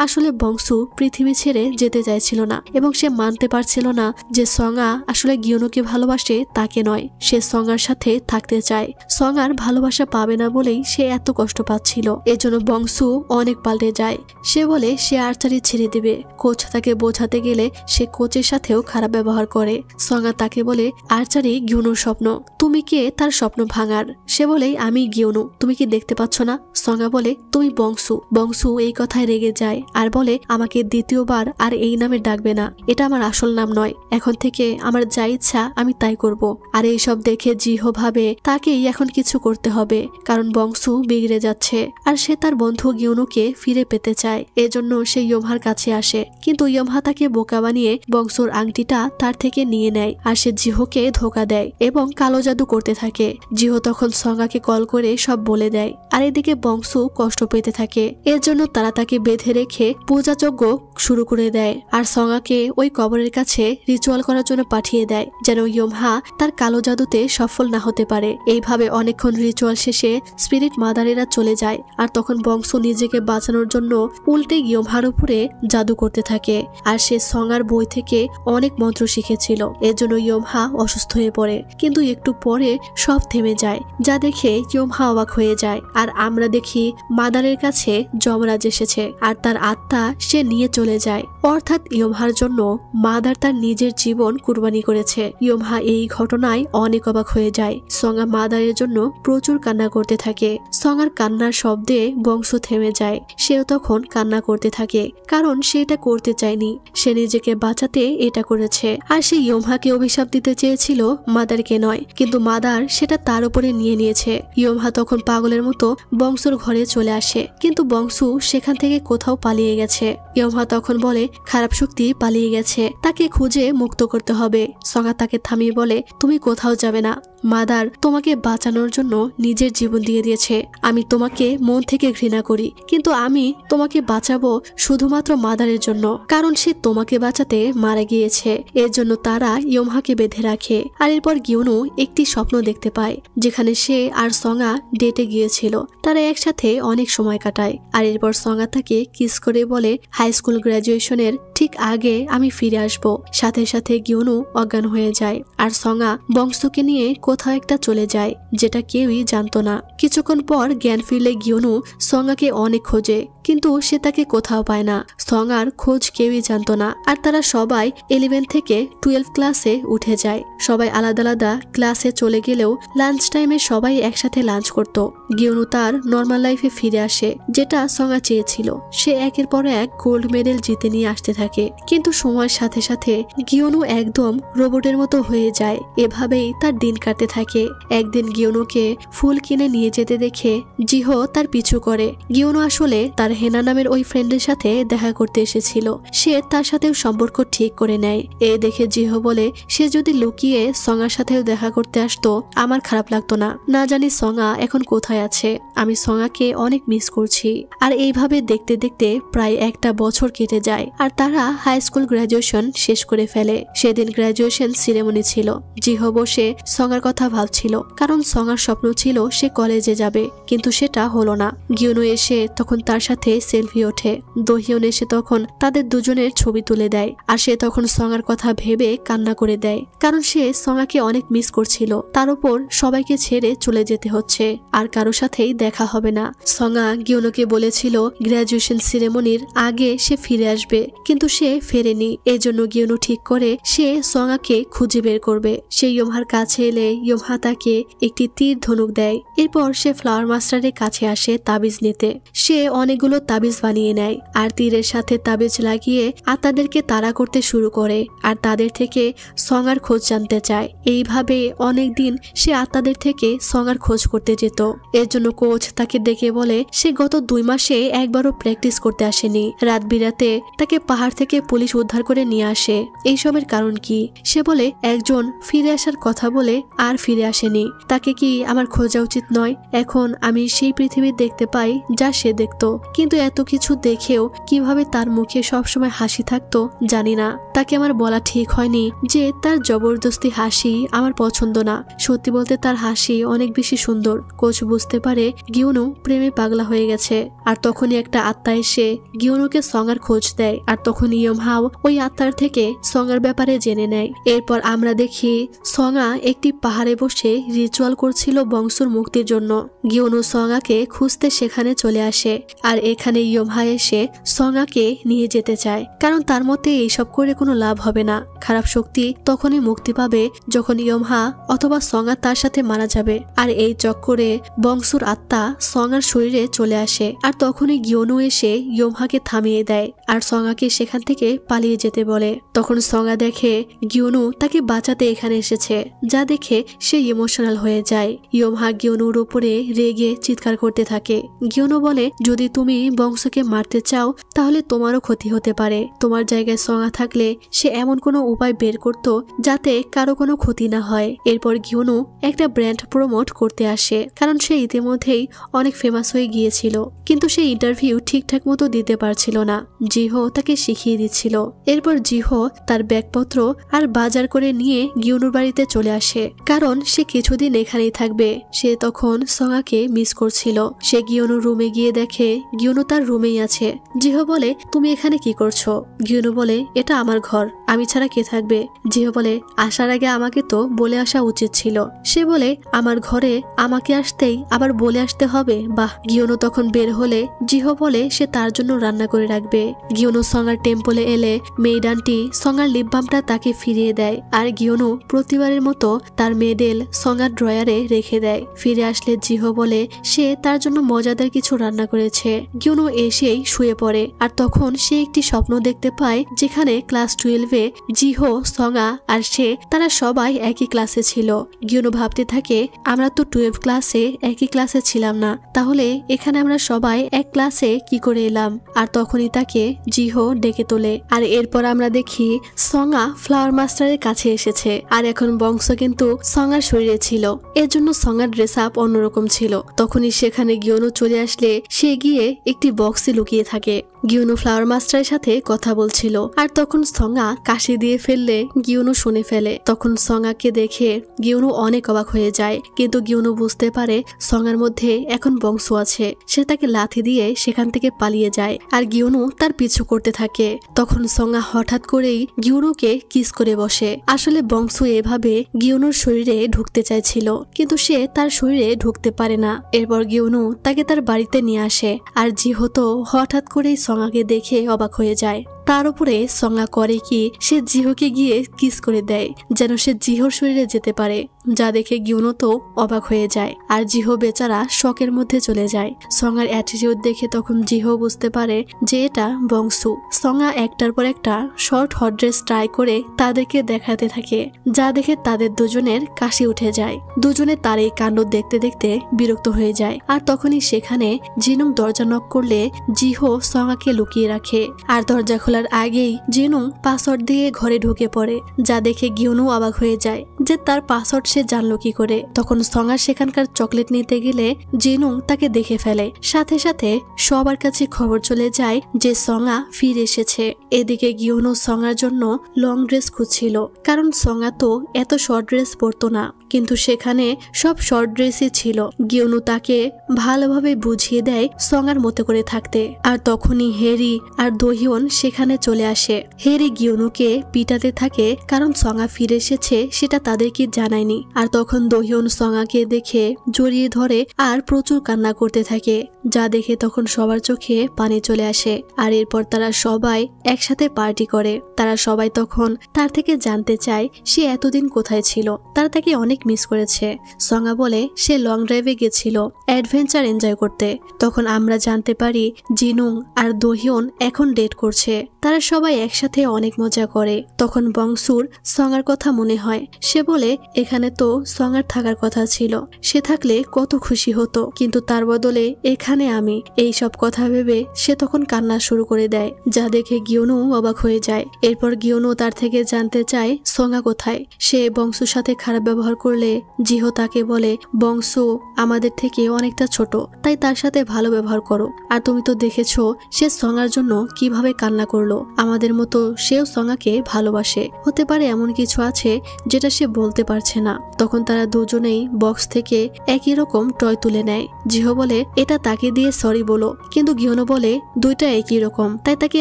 আসলে বংশু পৃথিবী ছেড়ে যেতে চাইছিল না এবং সে মানতে পারছিল না যে সঙ্গা আসলে গিওনুকে ভালোবাসে তাকে নয়, সে সঙ্গার সাথে থাকতে চায়। সঙ্গার ভালোবাসা পাবে না বলেই সে এত কষ্ট পাচ্ছিল। এজন্য বংশু অনেক পাল্টে যায়। সে বলে সে আর্চারি ছেড়ে দেবে। কোচ তাকে বোঝাতে গেলে সে কোচের সাথেও খারাপ ব্যবহার করে। সঙ্গা তাকে বলে আর্চারি গিওনুর স্বপ্ন, তুমি কে তার স্বপ্ন ভাঙার? সে বলে আমি গিওনু, তুমি কি দেখতে পাচ্ছ না? সঙ্গা বলে তুমি বংশু। বংশু এই কথায় রেগে যায় আর বলে আমাকে দ্বিতীয়বার আর এই নামে ডাকবে না, এটা আমার আসল নাম নয়, এখন থেকে আমার যা ইচ্ছা আমি তাই করব। আর এইসব দেখে জিহো ভাবে তাকেই এখন কিছু করতে হবে, কারণ বংশু বিগড়ে যাচ্ছে আর সে তার বন্ধু গিওনুকে ফিরে পেতে চায়। এজন্য সে ইয়মহার কাছে আসে, কিন্তু ইয়মহা তাকে বোকা বানিয়ে বংশুর আংটিটা তার থেকে নিয়ে নেয় আর সে জিহোকে ধোকা দেয় এবং কালো জাদু করতে থাকে। জিহো তখন সঙ্গাকে কল করে সব বলে দেয় আর এদিকে বংশু কষ্ট পেতে থাকে। এর জন্য তারা তাকে বেঁধে রেখে পূজাযজ্ঞ শুরু করে দেয় আর সঙ্গাকে ওই কবরের কাছে রিচুয়াল করার জন্য পাঠিয়ে দেয় যেন ইয়মহা তার কালো জাদুতে সফল না হতে পারে। এইভাবে অনেকক্ষণ রিচুয়াল শেষে স্পিরিট মাদারেরা চলে যায় আর তখন বংশ নিজেকে বাঁচানোর জন্য উল্টে ইয়মহার উপরে জাদু করতে থাকে। আর সে সঙ্গার বই থেকে অনেক মন্ত্র শিখেছিল, এর জন্য ইয়মহা অসুস্থ হয়ে পড়ে। কিন্তু একটু পরে সব থেমে যায়, যা দেখে ইয়মহা অবাক হয়ে যায়। আর আমরা দেখি মাদারের কাছে যমরাজ এসেছে আর তার আত্মা সে নিয়ে চলে যায়। অর্থাৎ ইয়মহার জন্য মাদার তার নিজের জীবন কুরবানি করেছে। ইয়মহা এই ঘটনায় অনেক অবাক হয়ে যায়। সঙ্গা মাদারের জন্য প্রচুর কান্না করতে থাকে। সঙ্গার কান্নার শব্দে বংশ থেমে যায়। সেও তখন কান্না করতে থাকে, কারণ সে এটা করতে চায়নি, সে নিজেকে বাঁচাতে এটা করেছে। আর সে ইয়মহাকে অভিশাপ দিতে চেয়েছিল, মাদারকে নয়, কিন্তু মাদার সেটা তার উপরে নিয়ে নিয়েছে। ইয়মহা তখন পাগলের মতো বংশর ঘরে চলে আসে, কিন্তু বংশ সেখান থেকে কোথাও পালিয়ে গেছে। ইয়মহা তখন বলে খারাপ শক্তি পালিয়ে গেছে, তাকে খুঁজে মুক্ত করতে হবে। সঙ্গা তাকে থামিয়ে বলে তুমি কোথাও যাবে না, মাদার তোমাকে বাঁচানোর জন্য নিজের জীবন দিয়ে দিয়েছে। আমি তোমাকে মন থেকে ঘৃণা করি, কিন্তু আমি তোমাকে বাঁচাবো শুধুমাত্র মাদারের জন্য, কারণ সে তোমাকে বাঁচাতে মারা গিয়েছে। এর জন্য তারা ইয়মহাকে বেঁধে রাখে। আর এরপর গিউনু একটি স্বপ্ন দেখতে পায়, যেখানে সে আর সঙ্গা ডেটে গিয়েছিল। তারা একসাথে অনেক সময় কাটায়। আর এরপর সঙ্গা তাকে কিস করে বলে হাই স্কুল গ্রাজুয়েশনের ঠিক আগে আমি ফিরে আসবো। সাথে সাথে গিউনু অজ্ঞান হয়ে যায় আর সঙ্গা বংশকে নিয়ে কোথাও একটা চলে যায়, যেটা কেউই জানতো না। কিছুক্ষণ পর জ্ঞান ফিরলে গিউনু সঙ্গাকে অনেক খোঁজে, কিন্তু সে তাকে কোথাও পায় না। সঙ্গার খোঁজ কেউই জানতো না। আর তারা সবাই 11 থেকে 12 ক্লাসে উঠে যায়। সবাই আলাদা আলাদা ক্লাসে চলে গেলেও লাঞ্চ টাইমে সবাই একসাথে লাঞ্চ করত। গিউনু তার নর্মাল লাইফে ফিরে আসে, যেটা সঙ্গা চেয়েছিল। সে একের পর এক গোল্ড মেডেল জিতে নিয়ে আসতে থাকে, কিন্তু সময়ের সাথে সাথে গিউনু একদম রোবটের মতো হয়ে যায়। এভাবেই তার দিন কাটতে থাকে। একদিন গিউনুকে ফুল কিনে নিয়ে যেতে দেখে জিহো তার পিছু করে। গিউনু আসলে তার হেনা নামের ওই ফ্রেন্ডের সাথে দেখা করতে এসেছিল। সে তার সাথেও সম্পর্ক ঠিক করে নেয়। এ দেখে জিহো বলে সে যদি লুকিয়ে সঙ্গার সাথেও দেখা করতে আসতো আমার খারাপ লাগতো না। না জানি সঙ্গা এখন কোথায় আছে, আমি সঙ্গাকে অনেক মিস করছি। আর এইভাবে দেখতে দেখতে প্রায় একটা বছর কেটে যায় আর তারা হাই স্কুল গ্রাজুয়েশন শেষ করে ফেলে। সেদিন গ্রাজুয়েশন সিরেমনি ছিল। জিহো বসে সঙ্গার কথা ভাবছিল, কারণ সঙ্গার স্বপ্ন ছিল সে কলেজে যাবে, কিন্তু সেটা হলো না। গিউনু এসে তখন তার সাথে সেলফি ওঠে। দোহিয়ন এসে তখন তাদের দুজনের ছবি তুলে দেয়। আর সে তখন সঙ্গার কথা ভেবে কান্না করে দেয়, কারণ সে সঙ্গাকে অনেক মিস করছিল। তার উপর সবাইকে ছেড়ে চলে যেতে হচ্ছে, আর কারো সাথেই দেখা হবে না। সঙ্গা গিউনুকে বলেছিল গ্রাজুয়েশন সিরেমনির আগে সে ফিরে আসবে, কিন্তু সে ফেরেনি। এজন্য গিউনু ঠিক করে সে সঙ্গাকে খুঁজে বের করবে। সে ইয়মহার কাছে এলে ইয়মহা তাকে একটি তীর ধনুক দেয়। এরপর সে ফ্লাওয়ার মাস্টারের কাছে আসে তাবিজ নিতে। সে অনেকগুলো তাবিজ বানিয়ে নেয় আর তীরের সাথে তাবিজ লাগিয়ে আত্মাদেরকে তাড়া করতে শুরু করে আর তাদের থেকে সঙ্গার খোঁজ জানতে চায়। এইভাবে অনেক দিন সে আত্মাদের থেকে সঙ্গার খোঁজ করতে যেত। এর জন্য কোচ তাকে ডেকে বলে সে গত 2 মাসে একবারও প্র্যাকটিস করতে আসেনি। রাত বিরাতে তাকে পাহাড় থেকে পুলিশ উদ্ধার করে নিয়ে আসে। এইসবের কারণ কি? সে বলে একজন ফিরে আসার কথা বলে আর ফিরে আসেনি। তাকে কি আমার খোঁজা উচিত নয়? এখন আমি সেই পৃথিবী দেখতে পাই যা সে দেখতো, কিন্তু এত কিছু দেখেও কিভাবে তার মুখে সবসময় হাসি থাকতো জানি না। তাকে আমার বলা ঠিক হয়নি যে তার জবরদস্তি হাসি আমার পছন্দ না। সত্যি বলতে তার হাসি অনেক বেশি সুন্দর। কোচ বুঝতে পারে গিউনু প্রেমে পাগলা হয়ে গেছে। আর তখনই একটা আত্মা এসে গিউনুকে সঙ্গার খোঁজ দেয়। আর তখন ইয়মহাও ওই আত্মার থেকে সঙ্গার ব্যাপারে জেনে নেয়। এরপর আমরা দেখি সঙ্গা একটি পাহাড়ে বসে রিচুয়াল করছিল বংশর মুক্তির জন্য। গিউনু সঙ্গাকে খুঁজতে সেখানে চলে আসে। আর এখানে ইয়মহা এসে সঙ্গাকে নিয়ে যেতে চায়, কারণ তার মতে এইসব করে কোনো লাভ হবে না। খারাপ শক্তি তখনই মুক্তি পাবে যখন ইয়মহা অথবা সঙ্গা তার সাথে মারা যাবে। আর এই চক্করে বংশুর আত্মা সঙ্গার শরীরে চলে আসে। আর তখনই গিউনু এসে ইয়মহাকে থামিয়ে দেয় আর সঙ্গাকে সেখান থেকে পালিয়ে যেতে বলে। তখন সঙ্গা দেখে গিউনু তাকে বাঁচাতে এখানে এসেছে, যা দেখে সে ইমোশনাল হয়ে যায়। ইয়োমহা গিউনুর উপরে রেগে চিৎকার করতে থাকে। গিউনু বলে, যদি তুমি বংশকে মারতে চাও তাহলে তোমারও ক্ষতি হতে পারে। তোমার জায়গায় সঙ্গা থাকলে সে এমন কোনো উপায় বের করত যাতে কারো কোনো ক্ষতি না হয়। এরপর গিউনু একটা ব্র্যান্ড প্রমোট করতে আসে, কারণ সে ইতিমধ্যেই অনেক ফেমাস হয়ে গিয়েছিল, কিন্তু সে ইন্টারভিউ ঠিকঠাক মতো দিতে পারছিল না। জিহো তাকে শিখিয়ে দিচ্ছিল। এরপর জিহো তার ব্যাগপত্র আর বাজার করে নিয়ে গিউনুর বাড়িতে চলে আসে, কারণ সে কিছুদিন এখানেই থাকবে। সে তখন সঙ্গাকে মিস করছিল। সে গিউনুর রুমে গিয়ে দেখে গিউনু তার রুমেই আছে। জিহো বলে, তুমি এখানে কি করছো? গিউনু বলে, এটা আমার ঘর, আমি ছাড়া কে থাকবে? জিহো বলে, আসার আগে আমাকে তো বলে আসা উচিত ছিল। সে বলে, আমার ঘরে আমাকে আসতেই আবার বলে আসতে হবে? বাহ। গিউনু তখন বের হলে জিহো বলে সে তার জন্য রান্না করে রাখবে। গিউনু সঙ্গার টেম্পলে এলে মেইড আন্টি সঙ্গার লিপ বামটা তাকে ফিরিয়ে দেয়, আর গিউনু প্রতিবারের মতো তার মেডেল সঙ্গার ড্রয়ারে রেখে দেয়। ফিরে আসলে জিহো বলে সে তার জন্য মজাদার কিছু রান্না করেছে। গিউনু এসেই শুয়ে পড়ে, আর তখন সে একটি স্বপ্ন দেখতে পায় যেখানে ক্লাস 12-এ জিহো, সঙ্গা আর সে তারা সবাই একই ক্লাসে ছিল। গিউনু ভাবতে থাকে, আমরা তো 12 ক্লাসে একই ক্লাসে ছিলাম না, তাহলে এখানে আমরা সবাই এক ক্লাসে কি করে এলাম? আর তখনই তাকে জিহো ডেকে তোলে, আর এরপর আমরা দেখি সঙ্গা ফ্লাওয়ার মাস্টারের কাছে এসেছে। আর এখন বংশ কিন্তু সঙ্গার শরীরে ছিল, এর জন্য সঙ্গার ড্রেস আপ অন্যরকম ছিল। তখনই সেখানে গিউনু চলে আসলে সে গিয়ে একটি বক্সে লুকিয়ে থাকে। গিউনু ফ্লাওয়ার মাস্টারের সাথে কথা বলছিল, আর তখন সঙ্গা কাশি দিয়ে ফেললে গিউনু শুনে ফেলে। তখন সঙ্গাকে দেখে গিউনু অনেক অবাক হয়ে যায়, কিন্তু গিউনু বুঝতে পারে সঙ্গার মধ্যে এখন বংশ আছে। সে তাকে লাথি দিয়ে সেখান থেকে পালিয়ে যায়, আর গিউনু তার পিছু করতে থাকে। তখন সঙ্গা হঠাৎ করেই গিউনুকে কিস করে বসে। আসলে বংশ এভাবে গিউনুর শরীরে ঢুকতে চাইছিল, কিন্তু সে তার শরীরে ঢুকতে পারে না। এরপর গিউনু তাকে তার বাড়িতে নিয়ে আসে, আর জিহো তো হঠাৎ করেই সঙ্গাকে দেখে অবাক হয়ে যায়। তার উপরে সঙ্গা করে কি, সে জিহোকে গিয়ে কিস করে দেয় যেন সে জিহোর শরীরে যেতে পারে, যা দেখে গিউনু তো অবাক হয়ে যায়, আর জিহো বেচারা শকের মধ্যে চলে যায়। সঙ্গার অ্যাটিটিউড দেখে তখন জিহো বুঝতে পারে যে এটা বংশু। সঙ্গা একটার পর একটা শর্ট হট ড্রেস ট্রাই করে তাদেরকে দেখাতে থাকে, যা দেখে তাদের দুজনের কাশি উঠে যায়। দুজনে তার এই কাণ্ড দেখতে দেখতে বিরক্ত হয়ে যায়। আর তখনই সেখানে জিনুং দরজা নক করলে জিহো সঙ্গাকে লুকিয়ে রাখে, আর দরজা খোলার আগেই জিনুং পাসওয়ার্ড দিয়ে ঘরে ঢুকে পড়ে, যা দেখে গিউনু অবাক হয়ে যায় যে তার পাসওয়ার্ড সে জানলো কি করে। তখন সঙ্গা সেখানকার চকলেট নিতে গেলে জিনুং তাকে দেখে ফেলে। সাথে সাথে সবার কাছে খবর চলে যায় যে সঙ্গা ফিরে এসেছে। এদিকে গিউনু সঙ্গার জন্য লং ড্রেস খুঁজছিল, কারণ সঙ্গা তো এত শর্ট ড্রেস পরতো না, কিন্তু সেখানে সব শর্ট ড্রেসই ছিল। গিউনু তাকে ভালোভাবে বুঝিয়ে দেয় সঙ্গার মতো করে থাকতে। আর তখনই হেরি আর দোহিয়ন সেখানে চলে আসে। হেরি গিউনুকে পিটাতে থাকে, কারণ সঙ্গা ফিরে এসেছে সেটা তাদেরকে জানায়নি। আর তখন দোহিয়ন সঙ্গাকে দেখে জড়িয়ে ধরে আর প্রচুর কান্না করতে থাকে, যা দেখে তখন সবার চোখে পানি চলে আসে। আর এরপর তারা সবাই একসাথে পার্টি করে। তারা সবাই তখন তার থেকে জানতে চায় সে এতদিন কোথায় ছিল, তারা তাকে অনেক মিস করেছে। সঙ্গা বলে সে লং ড্রাইভে গেছিল অ্যাডভেঞ্চার এনজয় করতে। তখন আমরা জানতে পারি জিনুং আর দোহিয়ন এখন ডেট করছে। তারা সবাই একসাথে অনেক মজা করে। তখন বংশুর সঙ্গার কথা মনে হয়। সে বলে এখানে তো সঙ্গার থাকার কথা ছিল, সে থাকলে কত খুশি হতো, কিন্তু তার বদলে এখানে আমি। এই সব কথা ভেবে সে তখন কান্না শুরু করে দেয়, যা দেখে গিউনু অবাক হয়ে যায়। এরপর গিউনু তার থেকে জানতে চায় সঙ্গা কোথায়। সে বংশুর সাথে খারাপ ব্যবহার করলে জিহো তাকে বলে বংশু আমাদের থেকে অনেকটা ছোট, তাই তার সাথে ভালো ব্যবহার করো। আর তুমি তো দেখেছো সে সঙ্গার জন্য কিভাবে কান্না করলো, আমাদের মতো সেও সঙ্গাকে ভালোবাসে। হতে পারে এমন কিছু আছে যেটা সে বলতে পারছে না। তখন তারা দুজনেই বক্স থেকে একই রকম টয় তুলে নেয়। জিহো বলে এটা তাকে দিয়ে সরি বলো, কিন্তু গিউনু বলে দুইটা একই রকম, তাই তাকে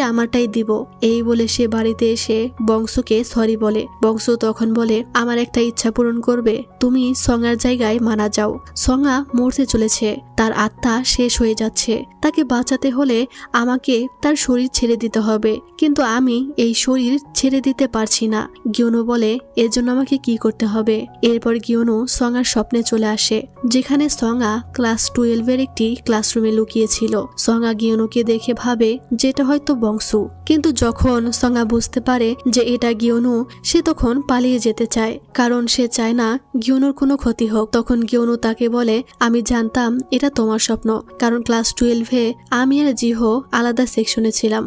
আমারটাই দিব। এই বলে সে বাড়িতে এসে বংশুকে সরি বলে। বংশু তখন বলে আমার একটা ইচ্ছা পূরণ করবে, তুমি সঙ্গার জায়গায় মারা যাও। সঙ্গা মরতে চলেছে, তার আত্মা শেষ হয়ে যাচ্ছে, তাকে বাঁচাতে হলে আমাকে তার শরীর ছেড়ে দিতে হবে। কিন্তু আমি এই শরীর ছেড়ে দিতে পারছি না। গিওনো বলে এর জন্য আমাকে কি করতে হবে। এরপর গিওনো সঙ্গার স্বপ্নে চলে আসে, যেখানে সঙ্গা ক্লাস 12-এর একটি ক্লাসরুমে লুকিয়েছিল। সঙ্গা গিওনোকে দেখে ভাবে যেটা হয়তো বংশু, কিন্তু যখন সঙ্গা বুঝতে পারে যে এটা গিওনো, সে তখন পালিয়ে যেতে চায়, কারণ সে চায় না গিওনোর কোনো ক্ষতি হোক। তখন গিওনো তাকে বলে আমি জানতাম এটা তোমার স্বপ্ন, কারণ ক্লাস 12-এ আমি আর জিহো আলাদা সেকশনে ছিলাম।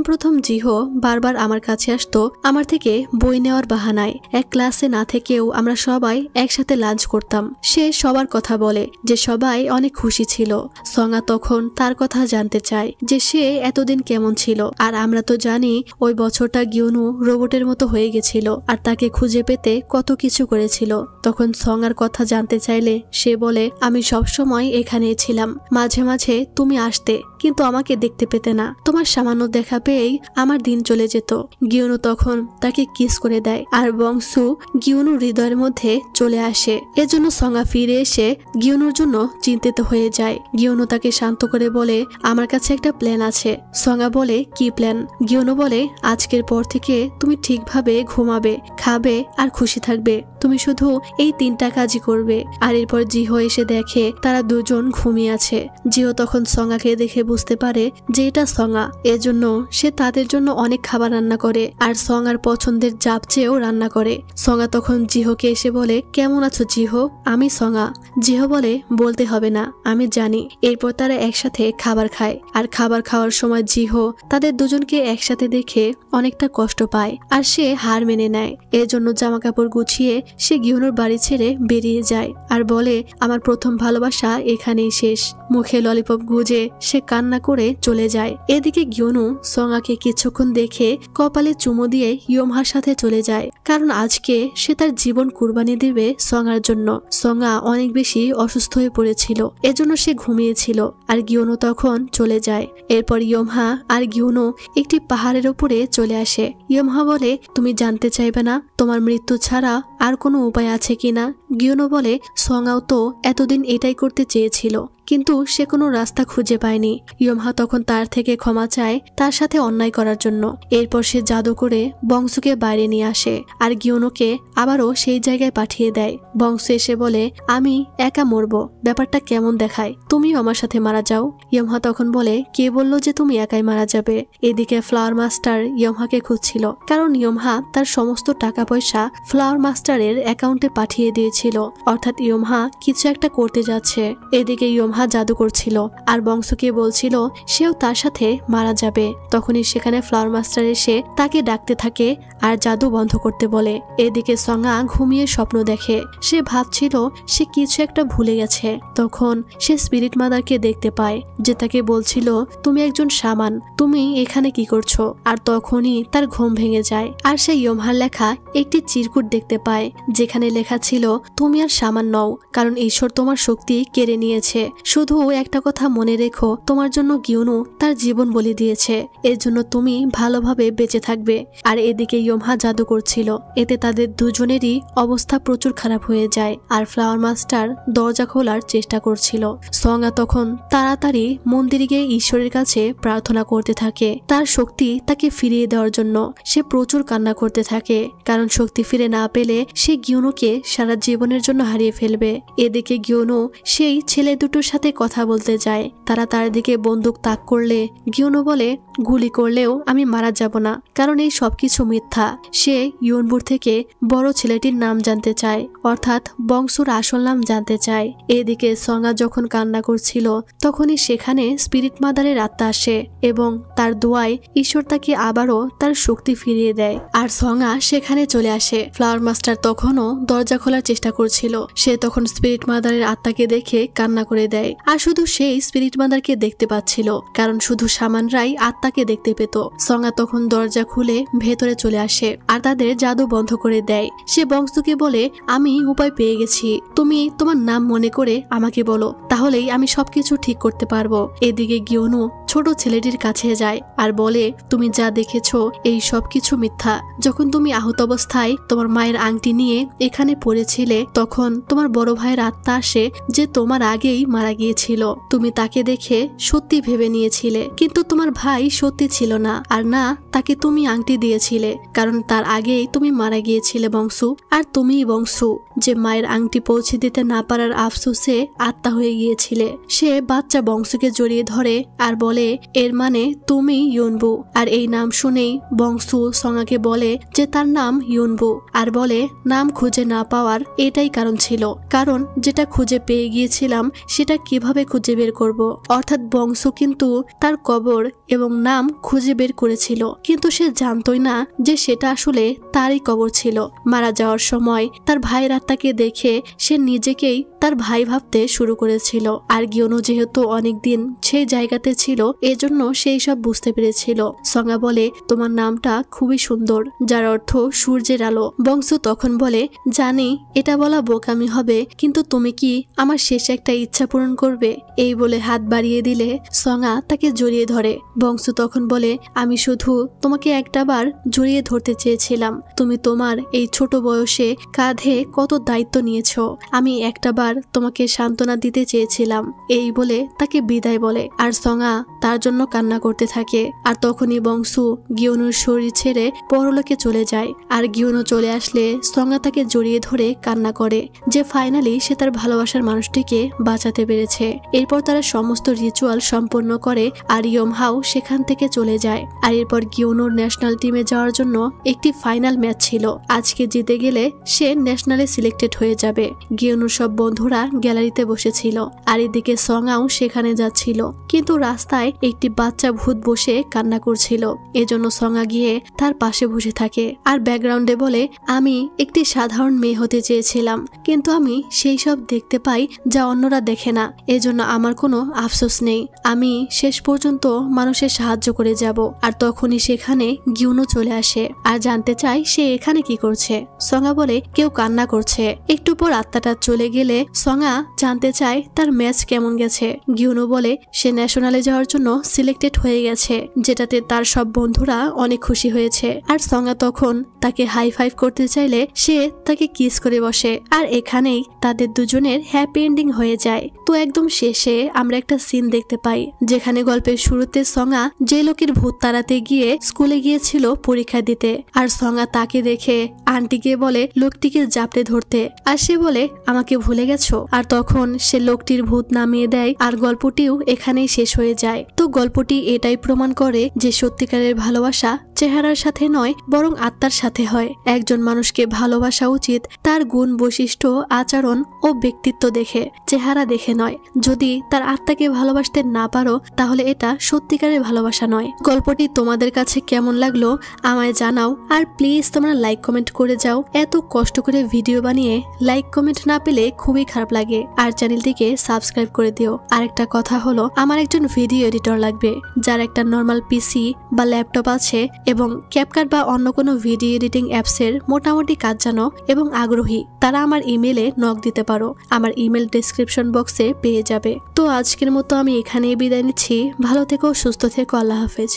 প্রথম জিহো বারবার আমার কাছে আসতো আমার থেকে বই নেওয়ার বাহানায়। এক ক্লাসে না থেকেও আমরা সবাই একসাথে লাঞ্চ করতাম। সে সবার কথা বলে যে সবাই অনেক খুশি ছিল। সঙ্গা তখন তার কথা জানতে চায় যে সে এতদিন কেমন ছিল। আর আমরা তো জানি ওই বছরটা গিওনো রোবটের মতো হয়ে গেছিল আর তাকে খুঁজে পেতে কত কিছু করেছিল। তখন সঙ্গার কথা জানতে চাইলে সে বলে আমি সবসময় এখানেই ছিলাম, মাঝে মাঝে তুমি আসতে কিন্তু আমাকে দেখতে পেতে না, তোমার সামান্য দেখা পেয়েই আমার দিন চলে যেত। গিওনো তখন তাকে কিস করে দেয় আর বংশু গিওনোর হৃদয়ের মধ্যে চলে আসে। এজন্য সঙ্গা ফিরে এসে গিওনোর জন্য চিন্তিত হয়ে যায়। গিওনো তাকে শান্ত করে বলে আমার কাছে একটা প্ল্যান আছে। সঙ্গা বলে কি প্ল্যান? গিওনো বলে আজকের পর থেকে তুমি ঠিকভাবে ঘুমাবে, খাবে আর খুশি থাকবে। তুমি শুধু এই 3টা কাজই করবে। আর এরপর জিহো এসে দেখে তারা দুজন ঘুমিয়ে আছে। জিহো তখন সঙ্গাকে দেখে বুঝতে পারে যে এটা সঙ্গা, এজন্য সে তাদের জন্য অনেক খাবার রান্না করে আর সঙ্গার পছন্দের জাপচেও রান্না করে। সঙ্গা তখন জিহোকে এসে বলে কেমন আছো জিহো? আমি সঙ্গা। জিহো বলে বলতে হবে না, আমি জানি। এরপর তারা একসাথে খাবার খায় আর খাবার খাওয়ার সময় জিহো তাদের দুজনকে একসাথে দেখে অনেকটা কষ্ট পায় আর সে হার মেনে নেয়। এর জন্য জামা কাপড় গুছিয়ে সে গিওনোর বাড়ি ছেড়ে বেরিয়ে যায় আর বলে আমার প্রথম ভালোবাসা এখানেই শেষ। মুখে ললিপপ গুজে সে কান্না করে চলে যায়। এদিকে গিওনো সঙ্গাকে কিছুক্ষণ দেখে কপালে চুমু দিয়ে ইয়োমহার সাথে চলে যায়, কারণ আজকে সে তার জীবন কুরবানি দেবে সঙ্গার জন্য। সঙ্গা অনেক বেশি অসুস্থ হয়ে পড়েছিল, এজন্য সে ঘুমিয়েছিল আর গিওনো তখন চলে যায়। এরপর ইয়োমহা আর গিওনো একটি পাহাড়ের উপরে চলে আসে। ইয়োমহা বলে তুমি জানতে চাইবে না তোমার মৃত্যু ছাড়া আর কোনো উপায় আছে কিনা? গিওনো বলে সঙ্গাও তো এতদিন এটাই করতে চেয়েছিল, কিন্তু সে কোনো রাস্তা খুঁজে পায়নি। ইয়োমহা তখন তার থেকে ক্ষমা চায় তার সাথে অন্যায় করার জন্য। এরপর সে জাদু করে বংশকে বাইরে নিয়ে আসে আর গিওনোকে আবারও সেই জায়গায় পাঠিয়ে দেয়। বংশ এসে বলে আমি একা মরবো, ব্যাপারটা কেমন দেখায়, তুমিও আমার সাথে মারা যাও। ইয়োমহা তখন বলে কে বললো যে তুমি একাই মারা যাবে? এদিকে ফ্লাওয়ার মাস্টার ইয়োমহাকে খুঁজছিল, কারণ ইয়োমহা তার সমস্ত টাকা পয়সা ফ্লাওয়ার মাস্টারের অ্যাকাউন্টে পাঠিয়ে দিয়েছিল, অর্থাৎ ইয়োমহা কিছু একটা করতে যাচ্ছে। এদিকে ইয়োমহা জাদু করছিল আর বংশকে বলছিল সেও তার সাথে মারা যাবে। তখনই সেখানে ফ্লাওয়ার মাস্টার এসে তাকে ডাকতে থাকে আর জাদু বন্ধ করতে বলে। এদিকে সঙ্গা ঘুমিয়ে স্বপ্ন দেখে, সে ভাবছিল সে কিছু একটা ভুলে গেছে। তখন সে স্পিরিট মাদারকে দেখতে পায় যে তাকে বলছিল তুমি একজন শামান, তুমি এখানে কি করছো? আর তখনই তার ঘুম ভেঙে যায় আর সে ইয়োমহার লেখা একটি চিরকুট দেখতে পায়, যেখানে লেখা ছিল তুমি আর শামান নও, কারণ ঈশ্বর তোমার শক্তি কেড়ে নিয়েছে। শুধু একটা কথা মনে রেখো, তোমার জন্য গিওনো তার জীবন বলি দিয়েছে, এর জন্য তুমি ভালোভাবে বেঁচে থাকবে। আর এদিকে ইয়োমহা জাদু করছিল, এতে তাদের দুজনেরই অবস্থা প্রচুর খারাপ হয়ে যায় আর ফ্লাওয়ার মাস্টার দরজা খোলার চেষ্টা করছিল। সঙ্গা তখন তাড়াতাড়ি মন্দিরে গিয়ে ঈশ্বরের কাছে প্রার্থনা করতে থাকে তার শক্তি তাকে ফিরিয়ে দেওয়ার জন্য। সে প্রচুর কান্না করতে থাকে, কারণ শক্তি ফিরে না পেলে সে গিওনোকে সারা জীবনের জন্য হারিয়ে ফেলবে। এদিকে গিওনো সেই ছেলে দুটোর সাথে কথা বলতে যায়, তারা তার দিকে বন্দুক তাক করলে গিওনো বলে গুলি করলেও আমি মারা যাব না, কারণ এই সবকিছু মিথ্যা। সে ইয়োনবুর থেকে বড় ছেলেটির নাম জানতে চায়, অর্থাৎ বংশুর আসল নাম জানতে চায়। এদিকে সঙ্গা যখন কান্না করছিল তখনই সেখানে স্পিরিট মাদারের আত্মা আসে এবং তার দোয়ায় ঈশ্বর তাকে আবারও তার শক্তি ফিরিয়ে দেয় আর সঙ্গা সেখানে চলে আসে। ফ্লাওয়ার মাস্টার তখনও দরজা খোলার চেষ্টা করছিল, সে তখন স্পিরিট মাদারের আত্মাকে দেখে কান্না করে দেয়। আর শুধু সেই স্পিরিট মাদারকে দেখতে পাচ্ছিল, কারণ শুধু সামানরাই আত্মাকে দেখতে পেত। সঙ্গা তখন দরজা খুলে ভেতরে চলে আসে আর তাদের জাদু বন্ধ করে দেয়। সে বংশকে বলে আমি উপায় পেয়ে গেছি, তুমি তোমার নাম মনে করে আমাকে বলো, তাহলেই আমি সবকিছু ঠিক করতে পারবো। এদিকে গিওনো ছোট ছেলেটির কাছে যায় আর বলে, তুমি যা দেখেছো এই সব কিছু মিথ্যা। যখন তুমি আহত অবস্থায় তোমার মায়ের আংটি নিয়ে এখানে পড়েছিলে, তখন তোমার বড় ভাইয়ের আত্মা আসে যে তোমার আগেই মারা গিয়েছিল। তুমি তাকে দেখে সত্যি ভেবে নিয়েছিলে, কিন্তু তোমার ভাই সত্যি ছিল না, আর না তাকে তুমি আংটি দিয়েছিলে, কারণ তার আগেই তুমি মারা গিয়েছিলে বংশু। আর তুমিই বংশু যে মায়ের আংটি পৌঁছে দিতে না পারার আফসোসে আত্মা হয়ে গিয়েছিলে। সে বাচ্চা বংশুকে জড়িয়ে ধরে আর বলে, এর মানে তুমি ইউনবু। আর এই নাম শুনেই বংশু সঙ্গাকে বলে যে তার নাম ইউনবু, আর বলে নাম খুঁজে না পাওয়ার এটাই কারণ ছিল, কারণ যেটা খুঁজে পেয়ে গিয়েছিলাম সেটা কিভাবে খুঁজে বের করব। অর্থাৎ বংশু কিন্তু তার কবর এবং নাম খুঁজে বের করেছিল, কিন্তু সে জানতই না যে সেটা আসলে তারই কবর ছিল। মারা যাওয়ার সময় তার ভাইয়ের আত্মাকে দেখে সে নিজেকেই তার ভাই ভাবতে শুরু করেছিল। আর গিওনো যেহেতু অনেকদিন সেই জায়গাতে ছিল, এজন্য সেই সব বুঝতে পেরেছিল। সঙ্গা বলে, তোমার নামটা খুবই সুন্দর, যার অর্থ সূর্যের আলো। বংশু তখন বলে, জানি এটা বলা বোকামি হবে, কিন্তু তুমি কি আমার শেষ একটা ইচ্ছা পূরণ করবে? এই বলে হাত বাড়িয়ে দিলে সঙ্গা তাকে জড়িয়ে ধরে। বংশু তখন বলে, আমি শুধু তোমাকে একটাবার জড়িয়ে ধরতে চেয়েছিলাম। তুমি তোমার এই ছোট বয়সে কাঁধে কত দায়িত্ব নিয়েছো, আমি একটাবার তোমাকে সান্ত্বনা দিতে চেয়েছিলাম। এই বলে তাকে বিদায় বলে, আর সঙ্গা তার জন্য কান্না করতে থাকে। আর তখনই বংশু গিওনোর শরীর ছেড়ে পরলোকে চলে যায়। আর গিওনো চলে আসলে সঙ্গা তাকে জড়িয়ে ধরে কান্না করে যে ফাইনালি সে তার ভালোবাসার মানুষটিকে বাঁচাতে পেরেছে। এরপর তারা সমস্ত রিচুয়াল সম্পন্ন করে আর ইয়মহাও সেখান থেকে চলে যায়। আর এরপর গিওনোর ন্যাশনাল টিমে যাওয়ার জন্য একটি ফাইনাল ম্যাচ ছিল। আজকে জিতে গেলে সে ন্যাশনালে সিলেক্টেড হয়ে যাবে। গিওনোর সব বন্ধুরা গ্যালারিতে বসেছিল, আর এদিকে সঙ্গাও সেখানে যাচ্ছিল, কিন্তু রাস্তায় একটি বাচ্চা ভূত বসে কান্না করছিল। এজন্য সঙ্গা গিয়ে তার পাশে বসে থাকে আর ব্যাকগ্রাউন্ডে বলে, আমি একটি সাধারণ মেয়ে হতে চেয়েছিলাম, কিন্তু আমি সেই সব দেখতে পাই যা অন্যরা দেখে না। এজন্য আমার কোনো আফসোস নেই, আমি শেষ পর্যন্ত মানুষের সাহায্য করে যাব। আর তখনই সেখানে গিওনো চলে আসে আর জানতে চায় সে এখানে কি করছে। সঙ্গা বলে, কেউ কান্না করছে। একটু পর আত্মাটা চলে গেলে সঙ্গা জানতে চায় তার ম্যাচ কেমন গেছে। গিওনো বলে সে ন্যাশনালে যাওয়ার জন্য সিলেক্টেড হয়ে গেছে, যেটাতে তার সব বন্ধুরা অনেক খুশি হয়েছে। আর সঙ্গা তখন তাকে হাই ফাইভ করতে চাইলে সে তাকে কিস করে বসে। আর এখানেই তাদের দুজনের হ্যাপি এন্ডিং হয়ে যায়। তো একদম শেষে আমরা একটা সিন দেখতে পাই, যেখানে গল্পের শুরুতে সঙ্গা যে লোকের ভূত তাড়াতে গিয়ে স্কুলে গিয়েছিল পরীক্ষা দিতে, আর সঙ্গা তাকে দেখে আন্টিকে বলে লোকটিকে জাপটে ধরতে, আর সে বলে আমাকে ভুলে গেছো। আর তখন সে লোকটির ভূত নামিয়ে দেয়, আর গল্পটিও এখানেই শেষ হয়ে যায়। তো গল্পটি এটাই প্রমাণ করে যে সত্যিকারের ভালোবাসা চেহারার সাথে নয়, বরং আত্মার সাথে হয়। একজন মানুষকে ভালোবাসা উচিত তার গুণ, বৈশিষ্ট্য, আচরণ ও ব্যক্তিত্ব দেখে, চেহারা দেখে নয়। যদি তার আত্মাকে ভালোবাসতে না পারো, তাহলে এটা সত্যিকারের ভালোবাসা নয়। গল্পটি তোমাদের কাছে কেমন লাগলো আমায় জানাও, আর প্লিজ তোমরা লাইক কমেন্ট করে যাও। এত কষ্ট করে ভিডিও বানিয়ে লাইক কমেন্ট না পেলে খুবই খারাপ লাগে। আর চ্যানেলটিকে সাবস্ক্রাইব করে দিও। আরেকটা কথা হলো, আমার একজন ভিডিও এডিটর লাগবে যার একটা নর্মাল পিসি বা ল্যাপটপ আছে এবং ক্যাপকাট বা অন্য কোনো ভিডিও এডিটিং অ্যাপসের মোটামুটি কাজ জানো এবং আগ্রহী। তারা আমার ইমেলে নক দিতে পারো, আমার ইমেল ডেসক্রিপশন বক্সে পেয়ে যাবে। তো আজকের মতো আমি এখানেই বিদায় নিচ্ছি। ভালো থেকো, সুস্থ থেকো, আল্লাহ হাফেজ।